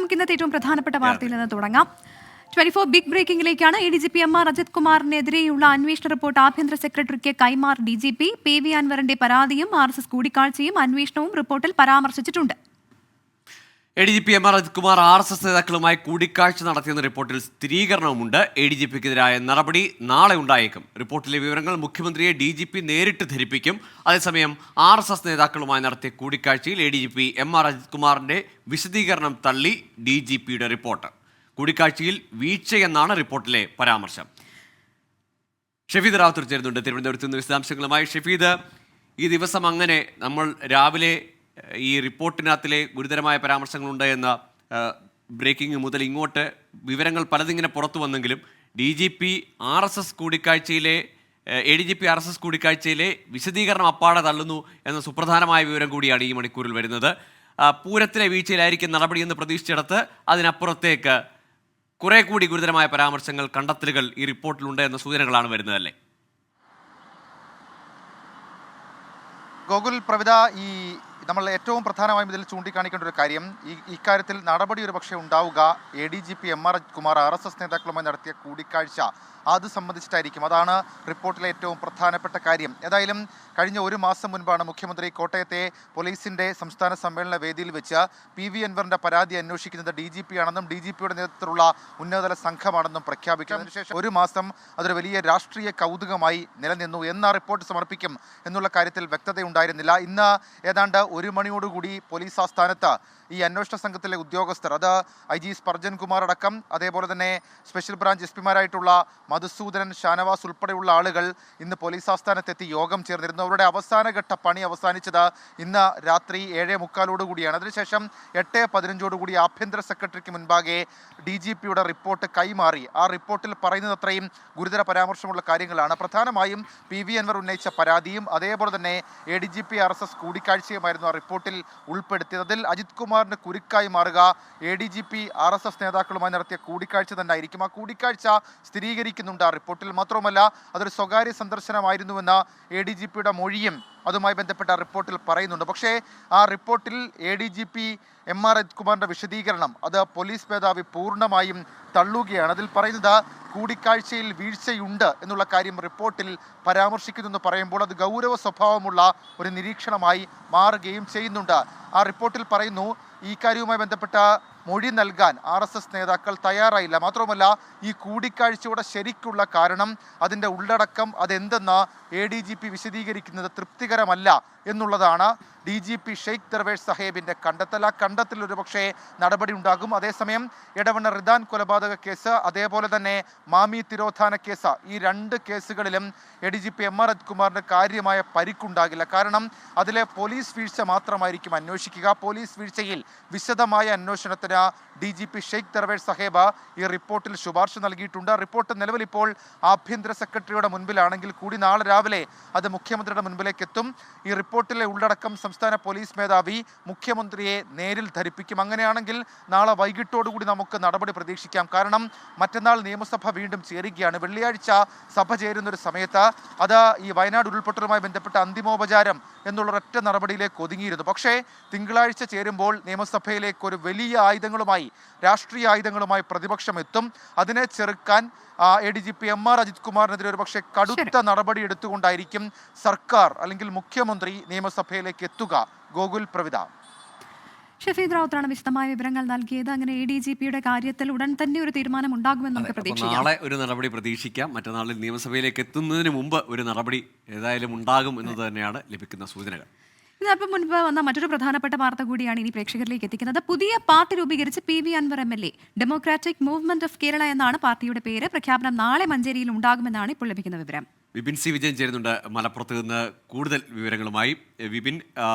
നമുക്ക് ഇന്നത്തെ ഏറ്റവും പ്രധാനപ്പെട്ട വാർത്തയിൽ നിന്ന് തുടങ്ങാം. 24 ബിഗ് ബ്രേക്കിംഗിലേക്കാണ്. ADGP MR അജിത് കുമാറിനെതിരെയുള്ള അന്വേഷണ റിപ്പോർട്ട് ആഭ്യന്തര സെക്രട്ടറിക്ക് കൈമാറി DGP. PV അൻവറിന്റെ പരാതിയും RSS കൂടിക്കാഴ്ചയും അന്വേഷണവും റിപ്പോർട്ടിൽ പരാമർശിച്ചിട്ടുണ്ട്. ADGP MR Ajith Kumar RSS നേതാക്കളുമായി കൂടിക്കാഴ്ച നടത്തിയെന്ന റിപ്പോർട്ടിൽ സ്ഥിരീകരണവുമുണ്ട്. ADGPക്കെതിരായ നടപടി നാളെ ഉണ്ടായേക്കും. റിപ്പോർട്ടിലെ വിവരങ്ങൾ മുഖ്യമന്ത്രിയെ DGP നേരിട്ട് ധരിപ്പിക്കും. അതേസമയം RSS നേതാക്കളുമായി നടത്തിയ കൂടിക്കാഴ്ചയിൽ ADGP MR അജിത് കുമാറിന്റെ വിശദീകരണം തള്ളി DGPയുടെ റിപ്പോർട്ട്. കൂടിക്കാഴ്ചയിൽ വീഴ്ചയെന്നാണ് റിപ്പോർട്ടിലെ പരാമർശം. ഷഫീദ് റാവുത്തർ ചേരുന്നുണ്ട് തിരുവനന്തപുരത്ത് നിന്ന് വിശദാംശങ്ങളുമായി. ഷഫീദ്, ഈ ദിവസം അങ്ങനെ നമ്മൾ രാവിലെ ഈ റിപ്പോർട്ടിനകത്തിലെ ഗുരുതരമായ പരാമർശങ്ങളുണ്ട് എന്ന ബ്രേക്കിംഗ് മുതൽ ഇങ്ങോട്ട് വിവരങ്ങൾ പലതിങ്ങനെ പുറത്തു വന്നെങ്കിലും ADGP RSS കൂടിക്കാഴ്ചയിലെ വിശദീകരണം അപ്പാടെ തള്ളുന്നു എന്ന സുപ്രധാനമായ വിവരം കൂടിയാണ് ഈ മണിക്കൂറിൽ വരുന്നത്. പൂരത്തിലെ വീഴ്ചയിലായിരിക്കും നടപടിയെന്ന് പ്രതീക്ഷിച്ചിടത്ത് അതിനപ്പുറത്തേക്ക് കുറെ കൂടി ഗുരുതരമായ പരാമർശങ്ങൾ, കണ്ടെത്തലുകൾ ഈ റിപ്പോർട്ടിലുണ്ട് എന്ന സൂചനകളാണ് വരുന്നതല്ലേ? ഗോകുൽ, പ്രവിത, നമ്മൾ ഏറ്റവും പ്രധാനമായും ഇതിൽ ചൂണ്ടിക്കാണിക്കേണ്ട ഒരു കാര്യം, ഇക്കാര്യത്തിൽ നടപടി ഒരു പക്ഷേ ഉണ്ടാവുക ADGP MR Ajith Kumar RSS നേതാക്കളുമായി നടത്തിയ കൂടിക്കാഴ്ച അത് സംബന്ധിച്ചിട്ടായിരിക്കും. അതാണ് റിപ്പോർട്ടിലെ ഏറ്റവും പ്രധാനപ്പെട്ട കാര്യം. ഏതായാലും കഴിഞ്ഞ ഒരു മാസം മുൻപാണ് മുഖ്യമന്ത്രി കോട്ടയത്തെ പോലീസിന്റെ സംസ്ഥാന സമ്മേളന വേദിയിൽ വെച്ച് PV അൻവറിന്റെ പരാതി അന്വേഷിക്കുന്നത് DGP ആണെന്നും DGPയുടെ നേതൃത്വത്തിലുള്ള ഉന്നതതല സംഘമാണെന്നും പ്രഖ്യാപിക്കുന്നതിന് ശേഷം ഒരു മാസം അതൊരു വലിയ രാഷ്ട്രീയ കൗതുകമായി നിലനിന്നു. എന്നാ റിപ്പോർട്ട് സമർപ്പിക്കും എന്നുള്ള കാര്യത്തിൽ വ്യക്തതയുണ്ടായിരുന്നില്ല. ഇന്ന് ഏതാണ്ട് 1 മണിയോടുകൂടി പോലീസ് ആസ്ഥാനത്ത് ഈ അന്വേഷണ സംഘത്തിലെ ഉദ്യോഗസ്ഥർ, അത് IG സ്പർജൻ കുമാർ അടക്കം, അതേപോലെ തന്നെ സ്പെഷ്യൽ ബ്രാഞ്ച് SP മാരായിട്ടുള്ള മധുസൂദനൻ, ഷാനവാസ് ഉൾപ്പെടെയുള്ള ആളുകൾ ഇന്ന് പോലീസ് ആസ്ഥാനത്തെത്തി യോഗം ചേർന്നിരുന്നു. അവരുടെ അവസാനഘട്ട പണി അവസാനിച്ചത് ഇന്ന് രാത്രി 7:45 അതിനുശേഷം 8:15 ആഭ്യന്തര സെക്രട്ടറിക്ക് മുൻപാകെ DGPയുടെ റിപ്പോർട്ട് കൈമാറി. ആ റിപ്പോർട്ടിൽ പറയുന്നത് അത്രയും ഗുരുതര പരാമർശമുള്ള കാര്യങ്ങളാണ്. പ്രധാനമായും PV അൻവർ ഉന്നയിച്ച പരാതിയും അതേപോലെ തന്നെ ADGP RSS കൂടിക്കാഴ്ചയുമായിരുന്നു ആ റിപ്പോർട്ടിൽ ഉൾപ്പെടുത്തിയത്. അതിൽ അജിത് കുമാറിന് കുരുക്കായി മാറുക ADGP RSS നേതാക്കളുമായി നടത്തിയ കൂടിക്കാഴ്ച തന്നെ ആയിരിക്കും. ആ കൂടിക്കാഴ്ച സ്ഥിരീകരിക്കുന്നുണ്ട് ആ റിപ്പോർട്ടിൽ. മാത്രവുമല്ല, അതൊരു സ്വകാര്യ സന്ദർശനമായിരുന്നുവെന്ന ADGPയുടെ മൊഴിയും അതുമായി ബന്ധപ്പെട്ട റിപ്പോർട്ടിൽ പറയുന്നുണ്ട്. പക്ഷേ ആ റിപ്പോർട്ടിൽ ADGP MR അജിത് കുമാറിന്റെ വിശദീകരണം അത് പോലീസ് മേധാവി പൂർണ്ണമായും തള്ളുകയാണ്. അതിൽ പറയുന്നത് കൂടിക്കാഴ്ചയിൽ വീഴ്ചയുണ്ട് എന്നുള്ള കാര്യം റിപ്പോർട്ടിൽ പരാമർശിക്കുന്നെന്ന് പറയുമ്പോൾ അത് ഗൗരവ സ്വഭാവമുള്ള ഒരു നിരീക്ഷണമായി മാറുകയും ചെയ്യുന്നുണ്ട്. ആ റിപ്പോർട്ടിൽ പറയുന്നു, ഈ കാര്യവുമായി ബന്ധപ്പെട്ട മൊഴി നൽകാൻ RSS നേതാക്കൾ തയ്യാറായില്ല. മാത്രവുമല്ല, ഈ കൂടിക്കാഴ്ചയുടെ ശരിക്കുള്ള കാരണം, അതിൻ്റെ ഉള്ളടക്കം അതെന്തെന്ന് ADGP വിശദീകരിക്കുന്നത് തൃപ്തികരമല്ല എന്നുള്ളതാണ് DGP ഷെയ്ഖ് ദർവേഷ് സാഹിബിൻ്റെ കണ്ടെത്തൽ. ആ കണ്ടെത്തൽ ഒരു പക്ഷേ നടപടി ഉണ്ടാകും. അതേസമയം എടവണ്ണ റിദാൻ കൊലപാതക കേസ്, അതേപോലെ തന്നെ മാമി തിരോധാന കേസ്, ഈ 2 കേസുകളിലും ADGP MR അജിത് കുമാറിന് കാര്യമായ പരിക്കുണ്ടാകില്ല. കാരണം അതിലെ പോലീസ് വീഴ്ച മാത്രമായിരിക്കും അന്വേഷിക്കുക. പോലീസ് വീഴ്ചയിൽ വിശദമായ അന്വേഷണത്തിന് DGP ഷെയ്ഖ് ദർവേഷ് സാഹിബ് ഈ റിപ്പോർട്ടിൽ ശുപാർശ നൽകിയിട്ടുണ്ട്. റിപ്പോർട്ട് നിലവിൽ ഇപ്പോൾ ആഭ്യന്തര സെക്രട്ടറിയുടെ മുൻപിലാണെങ്കിൽ കൂടി നാളെ രാവിലെ അത് മുഖ്യമന്ത്രിയുടെ മുൻപിലേക്ക് എത്തും. ഈ റിപ്പോർട്ടിലെ ഉള്ളടക്കം സംസ്ഥാന പോലീസ് മേധാവി മുഖ്യമന്ത്രിയെ നേരിൽ ധരിപ്പിക്കും. അങ്ങനെയാണെങ്കിൽ നാളെ വൈകിട്ടോടുകൂടി നമുക്ക് നടപടി പ്രതീക്ഷിക്കാം. കാരണം മറ്റന്നാൾ നിയമസഭ വീണ്ടും ചേരുകയാണ്. വെള്ളിയാഴ്ച സഭ ചേരുന്നൊരു സമയത്ത് അത് ഈ വയനാട് ഉരുൾപൊട്ടലുമായി ബന്ധപ്പെട്ട അന്തിമോപചാരം എന്നുള്ള ഒറ്റ നടപടിയിലേക്ക് ഒതുങ്ങിയിരുന്നു. പക്ഷേ തിങ്കളാഴ്ച ചേരുമ്പോൾ നിയമസഭയിലേക്ക് ഒരു വലിയ രാഷ്ട്രീയ ആയുധങ്ങളുമായി പ്രതിപക്ഷം എത്തും. അതിനെ ചെറുക്കാൻ ADGP MR അജിത് കുമാറിനെതിരെ ഒരു പക്ഷേ കടുത്ത നടപടി എടുത്തുകൊണ്ടായിരിക്കും സർക്കാർ അല്ലെങ്കിൽ മുഖ്യമന്ത്രി നിയമസഭയിലേക്ക് എത്തുക. ഗോകുൽ, പ്രവിത. ഷഫീദ് റാവുത്തറാണ് വിശദമായ വിവരങ്ങൾ നൽകിയത്. അങ്ങനെ ADGPയുടെ കാര്യത്തിൽ ഉടൻ തന്നെ ഒരു തീരുമാനം ഉണ്ടാകുമെന്ന് നമുക്ക് പ്രതീക്ഷിക്കാം. നാളെ ഒരു നടപടി പ്രതീക്ഷിക്കാം. മറ്റന്നാളിൽ നിയമസഭയിലേക്ക് എത്തുന്നതിന് മുമ്പ് ഒരു നടപടി ഏതായാലും ഉണ്ടാകും എന്നത് തന്നെയാണ് ലഭിക്കുന്ന സൂചനകൾ. ഇതിനപ്പം മുൻപ് വന്ന മറ്റൊരു പ്രധാനപ്പെട്ട വാർത്ത കൂടിയാണ് ഇനി പ്രേക്ഷകരിലേക്ക് എത്തിക്കുന്നത്. പുതിയ പാർട്ടി രൂപീകരിച്ച് PV Anwar MLA. Democratic movement of Kerala എന്നാണ് പാർട്ടിയുടെ പേര്. പ്രഖ്യാപനം നാളെ മഞ്ചേരിയിൽ ഉണ്ടാകുമെന്നാണ് ഇപ്പോൾ ലഭിക്കുന്ന വിവരം. വിപിൻ C. വിജയൻ ചേരുന്നുണ്ട് മലപ്പുറത്ത് നിന്ന് കൂടുതൽ വിവരങ്ങളുമായി. വിപിൻ,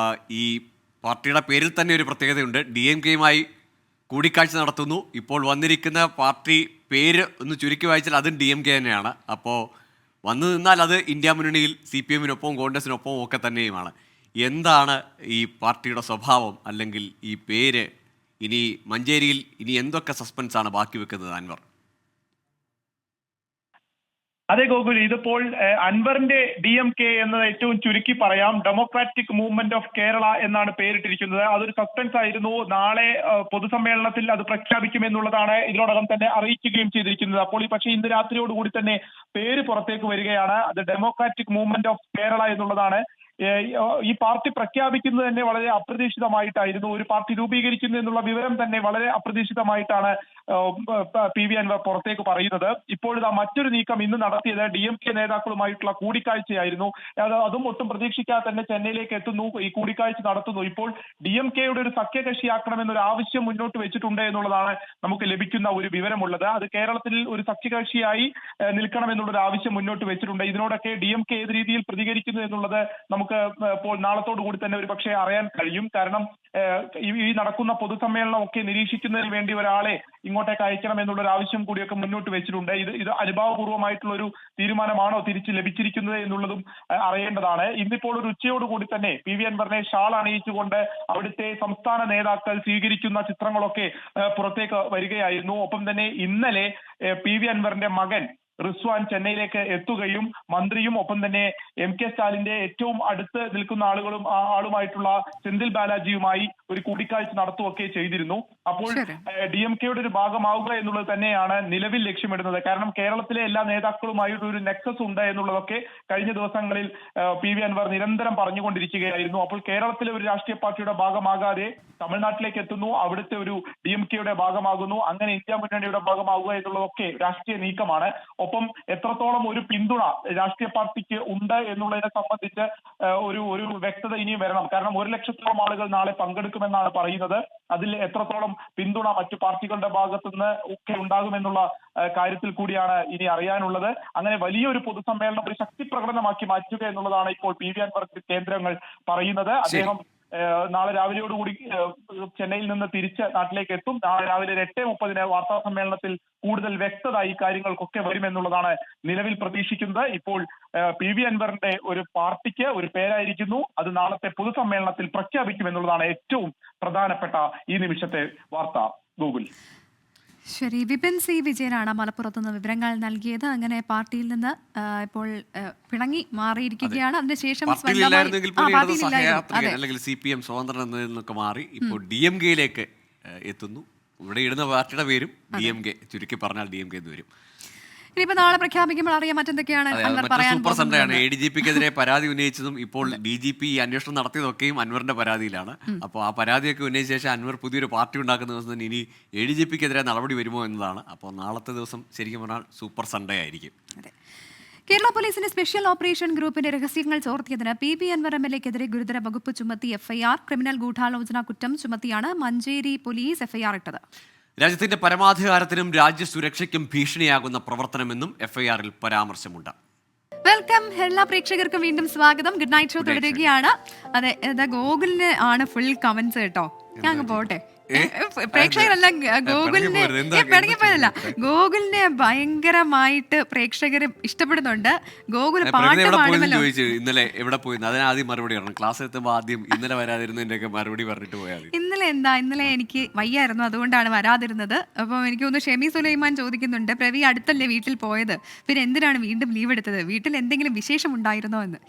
ഈ പാർട്ടിയുടെ പേരിൽ തന്നെ ഒരു പ്രത്യേകതയുണ്ട്. DMK-യുമായി കൂടിക്കാഴ്ച നടത്തുന്നു. ഇപ്പോൾ വന്നിരിക്കുന്ന പാർട്ടി പേര് ഒന്ന് ചുരുക്കി വായിച്ചാൽ അതും DMK തന്നെയാണ്. അപ്പോൾ വന്നു നിന്നാൽ അത് ഇന്ത്യ മുന്നണിയിൽ CPM-നൊപ്പം കോൺഗ്രസിനൊപ്പം ഒക്കെ തന്നെയുമാണ്. എന്താണ് ഈ പാർട്ടിയുടെ സ്വഭാവം, അല്ലെങ്കിൽ ഈ പേര് ഇനി മഞ്ചേരിയിൽ ഇനി എന്തൊക്കെ സസ്പെൻസാണ് ബാക്കി വെക്കുന്നത് അൻവർ? അതെ ഗോകുൽ, ഇതിപ്പോൾ അൻവറിന്റെ DMK എന്നത് ഏറ്റവും ചുരുക്കി പറയാം. ഡെമോക്രാറ്റിക് മൂവ്മെന്റ് ഓഫ് കേരള എന്നാണ് പേരിട്ടിരിക്കുന്നത്. അതൊരു സസ്പെൻസ് ആയിരുന്നു. നാളെ പൊതുസമ്മേളനത്തിൽ അത് പ്രഖ്യാപിക്കുമെന്നുള്ളതാണ് ഇതിനോടകം തന്നെ അറിയിക്കുകയും ചെയ്തിരിക്കുന്നത്. അപ്പോൾ പക്ഷേ ഇന്ന് രാത്രിയോടുകൂടി തന്നെ പേര് പുറത്തേക്ക് വരികയാണ്. അത് ഡെമോക്രാറ്റിക് മൂവ്മെന്റ് ഓഫ് കേരള എന്നുള്ളതാണ്. ഈ പാർട്ടി പ്രഖ്യാപിക്കുന്നത് തന്നെ വളരെ അപ്രതീക്ഷിതമായിട്ടായിരുന്നു. ഒരു പാർട്ടി രൂപീകരിക്കുന്നു എന്നുള്ള വിവരം തന്നെ വളരെ അപ്രതീക്ഷിതമായിട്ടാണ് PV അൻവർ പുറത്തേക്ക് പറയുന്നത്. ഇപ്പോഴിതാ മറ്റൊരു നീക്കം ഇന്ന് നടത്തിയത് DMK നേതാക്കളുമായിട്ടുള്ള കൂടിക്കാഴ്ചയായിരുന്നു. അതും ഒട്ടും പ്രതീക്ഷിക്കാതെ തന്നെ ചെന്നൈയിലേക്ക് എത്തുന്നു, ഈ കൂടിക്കാഴ്ച നടത്തുന്നു. ഇപ്പോൾ DMKയുടെ ഒരു സഖ്യകക്ഷിയാക്കണമെന്നൊരു ആവശ്യം മുന്നോട്ട് വെച്ചിട്ടുണ്ട് എന്നുള്ളതാണ് നമുക്ക് ലഭിക്കുന്ന ഒരു വിവരമുള്ളത്. അത് കേരളത്തിൽ ഒരു സഖ്യകക്ഷിയായി നിൽക്കണമെന്നുള്ളൊരു ആവശ്യം മുന്നോട്ട് വെച്ചിട്ടുണ്ട്. ഇതിനോടൊക്കെ DMK ഏത് രീതിയിൽ പ്രതികരിക്കുന്നു എന്നുള്ളത് നമുക്ക് ഇപ്പോൾ നാളത്തോടു കൂടി തന്നെ ഒരു പക്ഷേ അറിയാൻ കഴിയും. കാരണം ഈ നടക്കുന്ന പൊതുസമ്മേളനം ഒക്കെ നിരീക്ഷിക്കുന്നതിന് വേണ്ടി ഒരാളെ ഇങ്ങോട്ടേക്ക് അയക്കണം എന്നുള്ളൊരു ആവശ്യം കൂടിയൊക്കെ മുന്നോട്ട് വെച്ചിട്ടുണ്ട്. ഇത് അനുഭാവപൂർവ്വമായിട്ടുള്ള ഒരു തീരുമാനമാണോ തിരിച്ച് ലഭിച്ചിരിക്കുന്നത് എന്നുള്ളതും അറിയേണ്ടതാണ്. ഇന്നിപ്പോൾ ഒരു ഉച്ചയോടുകൂടി തന്നെ PV അൻവറിനെ ഷാൾ അണിയിച്ചുകൊണ്ട് അവിടുത്തെ സംസ്ഥാന നേതാക്കൾ സ്വീകരിക്കുന്ന ചിത്രങ്ങളൊക്കെ പുറത്തേക്ക് വരികയായിരുന്നു. ഒപ്പം തന്നെ ഇന്നലെ PV അൻവറിന്റെ മകൻ റിസ്വാൻ ചെന്നൈയിലേക്ക് എത്തുകയും മന്ത്രിയും ഒപ്പം തന്നെ MK സ്റ്റാലിന്റെ ഏറ്റവും അടുത്ത് നിൽക്കുന്ന ആളുമായിട്ടുള്ള സെന്തിൽ ബാലാജിയുമായി ഒരു കൂടിക്കാഴ്ച നടത്തുകയൊക്കെ ചെയ്തിരുന്നു. അപ്പോൾ DMKയുടെ ഒരു ഭാഗമാവുക എന്നുള്ളത് തന്നെയാണ് നിലവിൽ ലക്ഷ്യമിടുന്നത്. കാരണം കേരളത്തിലെ എല്ലാ നേതാക്കളുമായിട്ട് ഒരു നെക്സസ് ഉണ്ട് എന്നുള്ളതൊക്കെ കഴിഞ്ഞ ദിവസങ്ങളിൽ PV അൻവർ നിരന്തരം പറഞ്ഞുകൊണ്ടിരിക്കുകയായിരുന്നു. അപ്പോൾ കേരളത്തിലെ ഒരു രാഷ്ട്രീയ പാർട്ടിയുടെ ഭാഗമാകാതെ തമിഴ്നാട്ടിലേക്ക് എത്തുന്നു, അവിടുത്തെ ഒരു DMKയുടെ ഭാഗമാകുന്നു, അങ്ങനെ ഇന്ത്യ മുന്നണിയുടെ ഭാഗമാകുക എന്നുള്ളതൊക്കെ രാഷ്ട്രീയ നീക്കമാണ്. ഒപ്പം എത്രത്തോളം ഒരു പിന്തുണ രാഷ്ട്രീയ പാർട്ടിക്ക് ഉണ്ട് എന്നുള്ളതിനെ സംബന്ധിച്ച് ഒരു വ്യക്തത ഇനിയും വരണം. കാരണം 1 ലക്ഷത്തോളം ആളുകൾ നാളെ പങ്കെടുക്കുമെന്നാണ് പറയുന്നത്. അതിൽ എത്രത്തോളം പിന്തുണ മറ്റു പാർട്ടികളുടെ ഭാഗത്തുനിന്ന് ഒക്കെ ഉണ്ടാകുമെന്നുള്ള കാര്യത്തിൽ കൂടിയാണ് ഇനി അറിയാനുള്ളത്. അങ്ങനെ വലിയൊരു പൊതുസമ്മേളനം ഒരു ശക്തി പ്രകടനമാക്കി മാറ്റുക എന്നുള്ളതാണ് ഇപ്പോൾ PV അൻവർ കേന്ദ്രങ്ങൾ പറയുന്നത്. അദ്ദേഹം നാളെ രാവിലെയോടുകൂടി ചെന്നൈയിൽ നിന്ന് തിരിച്ച് നാട്ടിലേക്ക് എത്തും. നാളെ രാവിലെ 8:30 വാർത്താ സമ്മേളനത്തിൽ കൂടുതൽ വ്യക്തത ഈ കാര്യങ്ങൾക്കൊക്കെ വരുമെന്നുള്ളതാണ് നിലവിൽ പ്രതീക്ഷിക്കുന്നത്. ഇപ്പോൾ PV അൻവറിന്റെ ഒരു പാർട്ടിക്ക് ഒരു പേരായിരിക്കുന്നു, അത് നാളത്തെ പൊതുസമ്മേളനത്തിൽ പ്രഖ്യാപിക്കുമെന്നുള്ളതാണ് ഏറ്റവും പ്രധാനപ്പെട്ട ഈ നിമിഷത്തെ വാർത്ത. ഗൂഗിൾ. ശരി, വിപിൻ C വിജയനാണ് മലപ്പുറത്ത് നിന്ന് വിവരങ്ങൾ നൽകിയത്. അങ്ങനെ പാർട്ടിയിൽ നിന്ന് ഇപ്പോൾ പിണങ്ങി മാറിയിരിക്കുകയാണ്. അതിനുശേഷം അല്ലെങ്കിൽ CPM സ്വതന്ത്രം എന്നതിൽ നിന്നൊക്കെ മാറി ഇപ്പോൾ DMKയിലേക്ക് എത്തുന്നു. ഇവിടെ ഇടുന്ന പാർട്ടിയുടെ പേരും DMK, ചുരുക്കി പറഞ്ഞാൽ DMK എന്ന് വരും. ഇനിയിപ്പോ നാളെ പ്രഖ്യാപിക്കുമ്പോൾ അറിയാം മറ്റെന്തൊക്കെയാണ് സൂപ്പർ സൺഡേയാണ്. ADGPക്കെതിരെ പരാതി ഉന്നയിച്ചതും ഇപ്പോൾ DGP അന്വേഷണം നടത്തിയതൊക്കെയും അൻവറിന്റെ പരാതിയിലാണ്. അപ്പോൾ ആ പരാതിയൊക്കെ ഉന്നയിച്ച ശേഷം അൻവർ പുതിയൊരു പാർട്ടി ഉണ്ടാക്കുന്ന ദിവസം തന്നെ ഇനി ADGPക്കെതിരെ നടപടി വരുമോ എന്നതാണ്. അപ്പോൾ നാളത്തെ ദിവസം ശരിക്കും പറഞ്ഞാൽ സൂപ്പർ സൺഡേ ആയിരിക്കും. കേരള പോലീസിന്റെ സ്പെഷ്യൽ ഓപ്പറേഷൻ ഗ്രൂപ്പിന്റെ രഹസ്യങ്ങൾ ചോർത്തിയതിന് PV അൻവർ MLAക്കെതിരെ ഗുരുതര വകുപ്പ് ചുമത്തി FIR. ക്രിമിനൽ ഗൂഢാലോചന കുറ്റം ചുമത്തിയാണ് മഞ്ചേരി പോലീസ് FIR ഇട്ടത്. രാജ്യത്തിന്റെ പരമാധികാരത്തിനും രാജ്യസുരക്ഷയ്ക്കും ഭീഷണിയാകുന്ന പ്രവർത്തനമെന്നും FIR-ൽ പരാമർശമുണ്ട്. വെൽക്കം, എല്ലാ പ്രേക്ഷകർക്കും വീണ്ടും സ്വാഗതം. ഗുഡ് നൈറ്റ് ഷോ തുടരുകയാണ്. അതെ, ഗോകുലിന് ആണ് ഫുൾ കമന്റ്സ് കേട്ടോ. ഞാൻ അങ്ങ് പോട്ടെ. പ്രേക്ഷകരെല്ലാം ഗോകുലിനെ ഭയങ്കരമായിട്ട് പ്രേക്ഷകർ ഇഷ്ടപ്പെടുന്നുണ്ട്. ഗോകുൽ പാട്ട് പാടുമല്ലോ. ഇന്നലെ എവിടെ പോയി അതിനാദ്യം മറുപടി പറഞ്ഞു. ക്ലാസ് എത്തുമ്പോൾ ആദ്യം ഇന്നലെ വരാതിരുന്നതിന്റെയൊക്കെ മറുപടി പറഞ്ഞിട്ട് പോയാൽ ഇന്നലെ എനിക്ക് വയ്യായിരുന്നു, അതുകൊണ്ടാണ് വരാതിരുന്നത്. അപ്പം എനിക്ക് തോന്നുന്നു ഷെമി സുലൈമാൻ ചോദിക്കുന്നുണ്ട്, പ്രവി അടുത്തല്ലേ വീട്ടിൽ പോയത്, പിന്നെ എന്തിനാണ് വീണ്ടും ലീവ് എടുത്തത്, വീട്ടിൽ എന്തെങ്കിലും വിശേഷം ഉണ്ടായിരുന്നോ എന്ന്.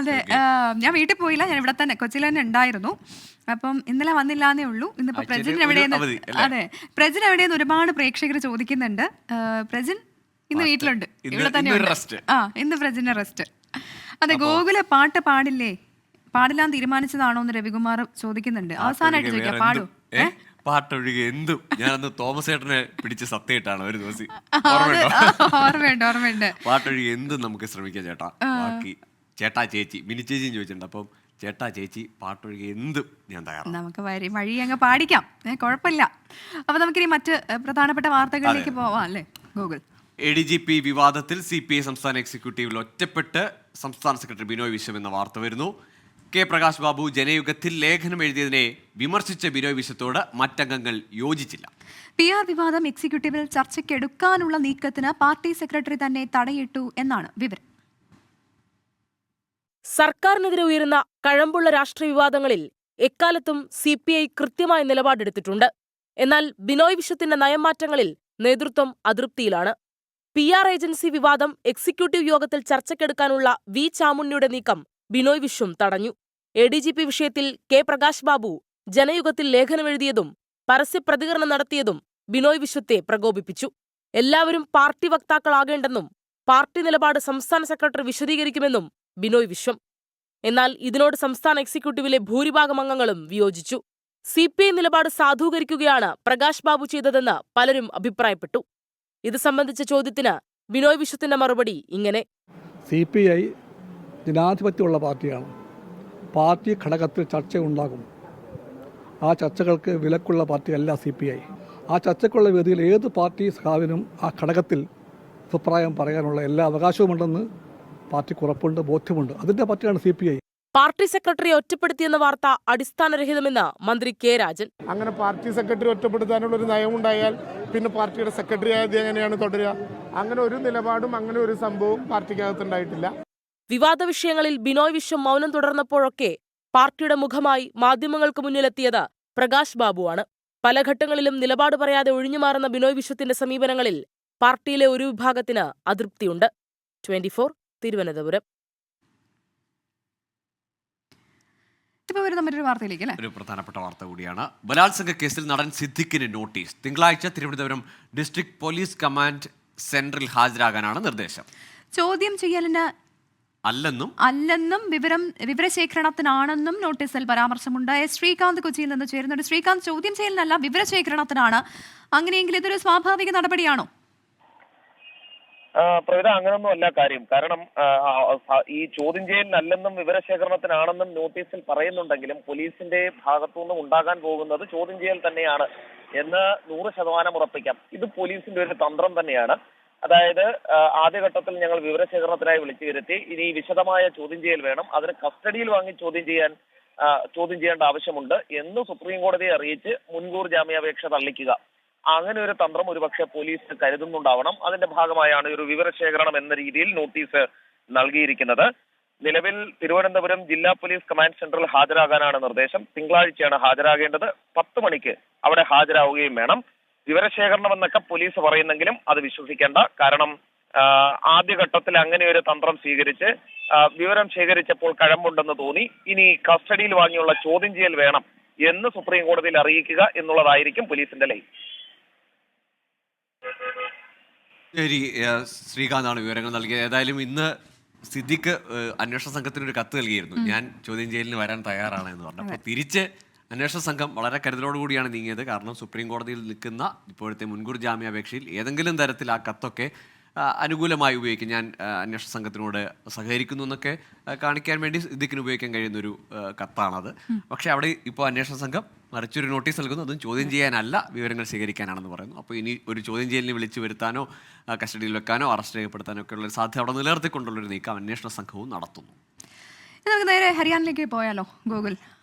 അതെ, ഞാൻ വീട്ടിൽ പോയില്ല, ഞാൻ ഇവിടെ തന്നെ കൊച്ചിയിൽ തന്നെ ഉണ്ടായിരുന്നു. അപ്പം ഇന്നലെ വന്നില്ലാന്നേ ഉള്ളൂ. ഇന്നിപ്പോ പ്രജിൻ എവിടെയെന്ന്, അതെ പ്രജിൻ എവിടെയെന്ന് ഒരുപാട് പ്രേക്ഷകർ ചോദിക്കുന്നുണ്ട്. പ്രജിൻ ഇന്ന് വീട്ടിലുണ്ട്, ഇവിടെ തന്നെ ഇന്ന് പ്രജിന്റെ റെസ്റ്റ്. അതെ, ഗോകുല് പാട്ട് പാടില്ലാന്ന് തീരുമാനിച്ചതാണോ എന്ന് രവികുമാർ ചോദിക്കുന്നുണ്ട്. അവസാനമായിട്ട് ചോദിക്കാം, പാടൂ. പാട്ടൊഴികെ എന്തും ഞാനന്ന് തോമസ് ഏട്ടനെ പിടിച്ച് സത്യമായിട്ടാണ് ഒരു ദിവസം. ഓർമ്മയുണ്ട്. പാട്ടൊഴികെ എന്തും നമുക്ക് ശ്രമിക്കാം ചേട്ടാ. ബാക്കി ചേട്ടാ ചേച്ചി മിനി ചേച്ചിയും ചോദിച്ചിട്ടുണ്ട്. അപ്പം ചേട്ടാ ചേച്ചി പാട്ടൊഴികെ എന്തും ഞാൻ തയ്യാറാണ്. നമുക്ക് വഴി അങ്ങ് പാടിക്കാം, കുഴപ്പമില്ല. അപ്പൊ നമുക്കിനി മറ്റ് പ്രധാനപ്പെട്ട വാർത്തകളിലേക്ക് പോവാം അല്ലേ ഗൂഗിൾ. ADGP വിവാദത്തിൽ CPI സംസ്ഥാന എക്സിക്യൂട്ടീവിൽ ഒറ്റപ്പെട്ട് സംസ്ഥാന സെക്രട്ടറി ബിനോയ് വിശ്വം എന്ന വാർത്ത വരുന്നു. K പ്രകാശ് ബാബു ജനയുഗത്തിൽ ലേഖനം എഴുതിയതിനെ വിമർശിച്ച ബിനോയ് വിശ്വത്തോട് മറ്റംഗങ്ങൾ യോജിച്ചില്ല. PR വിവാദം എക്സിക്യൂട്ടീവിൽ ചർച്ചയ്ക്കെടുക്കാനുള്ള നീക്കത്തിന് പാർട്ടി സെക്രട്ടറി തന്നെ തടയിട്ടു എന്നാണ് വിവരം. സർക്കാരിനെതിരെ ഉയരുന്ന കഴമ്പുള്ള രാഷ്ട്രീയ വിവാദങ്ങളിൽ എക്കാലത്തും CPI കൃത്യമായ നിലപാടെടുത്തിട്ടുണ്ട്. എന്നാൽ ബിനോയ് വിശ്വത്തിന്റെ നയംമാറ്റങ്ങളിൽ നേതൃത്വം അതൃപ്തിയിലാണ്. PR ഏജൻസി വിവാദം എക്സിക്യൂട്ടീവ് യോഗത്തിൽ ചർച്ചയ്ക്കെടുക്കാനുള്ള വി ചാമുണ്ണിയുടെ നീക്കം ബിനോയ് വിശ്വം തടഞ്ഞു. ADGP വിഷയത്തിൽ K പ്രകാശ് ബാബു ജനയുഗത്തിൽ ലേഖനമെഴുതിയതും പരസ്യപ്രതികരണം നടത്തിയതും ബിനോയ് വിശ്വത്തെ പ്രകോപിപ്പിച്ചു. എല്ലാവരും പാർട്ടി വക്താക്കളാകേണ്ടെന്നും പാർട്ടി നിലപാട് സംസ്ഥാന സെക്രട്ടറി വിശദീകരിക്കുമെന്നും ബിനോയ് വിശ്വം. എന്നാൽ ഇതിനോട് സംസ്ഥാന എക്സിക്യൂട്ടീവിലെ ഭൂരിഭാഗം അംഗങ്ങളും വിയോജിച്ചു. CPI നിലപാട് സാധൂകരിക്കുകയാണ് പ്രകാശ് ബാബു ചെയ്തതെന്ന് പലരും അഭിപ്രായപ്പെട്ടു. ഇത് സംബന്ധിച്ച ചോദ്യത്തിന് ബിനോയ് വിശ്വത്തിന്റെ മറുപടി ഇങ്ങനെ: CPI ജനാധിപത്യമുള്ള പാർട്ടിയാണ്. പാർട്ടി ഘടകത്തിൽ ചർച്ചയുണ്ടാകും. ആ ചർച്ചകൾക്ക് വിലക്കുള്ള പാർട്ടിയല്ല CPI. ആ ചർച്ചയ്ക്കുള്ള വേദിയിൽ ഏത് പാർട്ടി സഖാവിനും ആ ഘടകത്തിൽ അഭിപ്രായം പറയാനുള്ള എല്ലാ അവകാശവുമുണ്ടെന്ന് പാർട്ടിക്ക് ഉറപ്പുണ്ട്, ബോധ്യമുണ്ട്. അതിൻ്റെ പാർട്ടിയാണ് CPI. പാർട്ടി സെക്രട്ടറിയെ ഒറ്റപ്പെടുത്തിയെന്ന വാർത്ത അടിസ്ഥാനരഹിതമെന്ന് മന്ത്രി K രാജൻ. അങ്ങനെ പാർട്ടി സെക്രട്ടറി ഒറ്റപ്പെടുത്താനുള്ള ഒരു നയമുണ്ടായാൽ പിന്നെ പാർട്ടിയുടെ സെക്രട്ടറി ആയത് എങ്ങനെയാണ് തുടരുക? അങ്ങനെ ഒരു നിലപാടും അങ്ങനെ ഒരു സംഭവവും പാർട്ടിക്കകത്തുണ്ടായിട്ടില്ല. വിവാദ വിഷയങ്ങളിൽ ബിനോയ് വിശ്വം മൗനം തുടർന്നപ്പോഴൊക്കെ പാർട്ടിയുടെ മുഖമായി മാധ്യമങ്ങൾക്ക് മുന്നിലെത്തിയത് പ്രകാശ് ബാബുവാണ്. പല ഘട്ടങ്ങളിലും നിലപാട് പറയാതെ ഒഴിഞ്ഞുമാറുന്ന ബിനോയ് വിശ്വത്തിന്റെ സമീപനങ്ങളിൽ പാർട്ടിയിലെ ഒരു വിഭാഗത്തിന് അതൃപ്തിയുണ്ട്. 24 തിരുവനന്തപുരം. ഒരു പ്രധാനപ്പെട്ട വാർത്ത കൂടിയാണ്. ബലാത്സംഗ കേസിൽ നടൻ സിദ്ദിഖിന് നോട്ടീസ്. തിങ്കളാഴ്ച തിരുവനന്തപുരം ഡിസ്ട്രിക്ട് പോലീസ് കമാൻഡ് സെന്ററിൽ ഹാജരാകാനാണ് നിർദ്ദേശം. ചോദ്യം ചെയ്യലിന് അല്ലെന്നും വിവരശേഖരണത്തിനാണെന്നും നോട്ടീസിൽ പരാമർശമുണ്ട്. ശ്രീകാന്ത് കൊച്ചിയിൽ നിന്ന് ചേരുന്നുണ്ട്. ശ്രീകാന്ത്, ചോദ്യം ചെയ്യലിനല്ല, വിവരശേഖരണത്തിനാണ്. അങ്ങനെയെങ്കിൽ ഇതൊരു സ്വാഭാവിക നടപടിയാണോ? പ്രവിത, അങ്ങനൊന്നും അല്ല കാര്യം. കാരണം ഈ ചോദ്യം ചെയ്യലിനല്ലെന്നും വിവരശേഖരണത്തിനാണെന്നും നോട്ടീസിൽ പറയുന്നുണ്ടെങ്കിലും പോലീസിന്റെ ഭാഗത്തുനിന്നും ഉണ്ടാകാൻ പോകുന്നത് ചോദ്യം ചെയ്യൽ തന്നെയാണ് എന്ന് 100% ഉറപ്പിക്കാം. ഇത് പോലീസിന്റെ ഒരു തന്ത്രം തന്നെയാണ്. അതായത് ആദ്യഘട്ടത്തിൽ ഞങ്ങൾ വിവരശേഖരണത്തിനായി വിളിച്ചു വരുത്തി, ഇനി വിശദമായ ചോദ്യം ചെയ്യൽ വേണം, അതിന് കസ്റ്റഡിയിൽ വാങ്ങി ചോദ്യം ചെയ്യേണ്ട ആവശ്യമുണ്ട് എന്ന് സുപ്രീം കോടതിയെ അറിയിച്ച് മുൻകൂർ ജാമ്യാപേക്ഷ തള്ളിക്കുക. അങ്ങനെ ഒരു തന്ത്രം ഒരുപക്ഷെ പോലീസ് കരുതുന്നുണ്ടാവണം. അതിന്റെ ഭാഗമായാണ് ഒരു വിവരശേഖരണം എന്ന രീതിയിൽ നോട്ടീസ് നൽകിയിരിക്കുന്നത്. നിലവിൽ തിരുവനന്തപുരം ജില്ലാ പോലീസ് കമാൻഡ് സെന്ററിൽ ഹാജരാകാനാണ് നിർദ്ദേശം. തിങ്കളാഴ്ചയാണ് ഹാജരാകേണ്ടത്. 10 മണിക്ക് അവിടെ ഹാജരാവുകയും വേണം. വിവരശേഖരണം എന്നൊക്കെ പോലീസ് പറയുന്നെങ്കിലും അത് വിശ്വസിക്കേണ്ട. കാരണം ആദ്യഘട്ടത്തിൽ അങ്ങനെ ഒരു തന്ത്രം സ്വീകരിച്ച് വിവരം ശേഖരിച്ചപ്പോൾ കഴമ്പുണ്ടെന്ന് തോന്നി, ഇനി കസ്റ്റഡിയിൽ വാങ്ങിയുള്ള ചോദ്യം ചെയ്യൽ വേണം എന്ന് സുപ്രീം കോടതിയിൽ അറിയിക്കുക എന്നുള്ളതായിരിക്കും പോലീസിന്റെ ലൈൻ. ശരി, ശ്രീകാന്താണ് വിവരങ്ങൾ നൽകിയത്. ഏതായാലും ഇന്ന് സിദ്ദിഖ് അന്വേഷണ സംഘത്തിന് ഒരു കത്ത് നൽകിയിരുന്നു. ഞാൻ ചോദ്യം ചെയ്യലിന് വരാൻ തയ്യാറാണ് എന്ന് പറഞ്ഞു. അപ്പോൾ തിരിച്ച് അന്വേഷണ സംഘം വളരെ കരുതലോടുകൂടിയാണ് നീങ്ങിയത്. കാരണം സുപ്രീം കോടതിയിൽ നിൽക്കുന്ന ഇപ്പോഴത്തെ മുൻകൂർ ജാമ്യാപേക്ഷയിൽ ഏതെങ്കിലും തരത്തിൽ ആ കത്തൊക്കെ അനുകൂലമായി ഉപയോഗിക്കും, ഞാൻ അന്വേഷണ സംഘത്തിനോട് സഹകരിക്കുന്നു എന്നൊക്കെ കാണിക്കാൻ വേണ്ടി സിദ്ദിഖിന് ഉപയോഗിക്കാൻ കഴിയുന്നൊരു കത്താണത്. പക്ഷേ അവിടെ ഇപ്പോൾ അന്വേഷണ സംഘം മറിച്ചൊരു നോട്ടീസ് നൽകുന്നു. അതും ചോദ്യം ചെയ്യാനല്ല, വിവരങ്ങൾ ശേഖരിക്കാനാണെന്ന് പറയുന്നു. അപ്പോൾ ഇനി ഒരു ചോദ്യം ചെയ്യലിന് വിളിച്ചു വരുത്താനോ കസ്റ്റഡിയിൽ വെക്കാനോ അറസ്റ്റ് രേഖപ്പെടുത്താനോ ഒക്കെ ഉള്ളൊരു സാധ്യത അവിടെ നിലനിർത്തിക്കൊണ്ടുള്ളൊരു നീക്കം അന്വേഷണ സംഘവും നടത്തുന്നു. നമുക്ക് നേരെ ഹരിയാനയിലേക്ക് പോയാലോ ഗോകുൽ?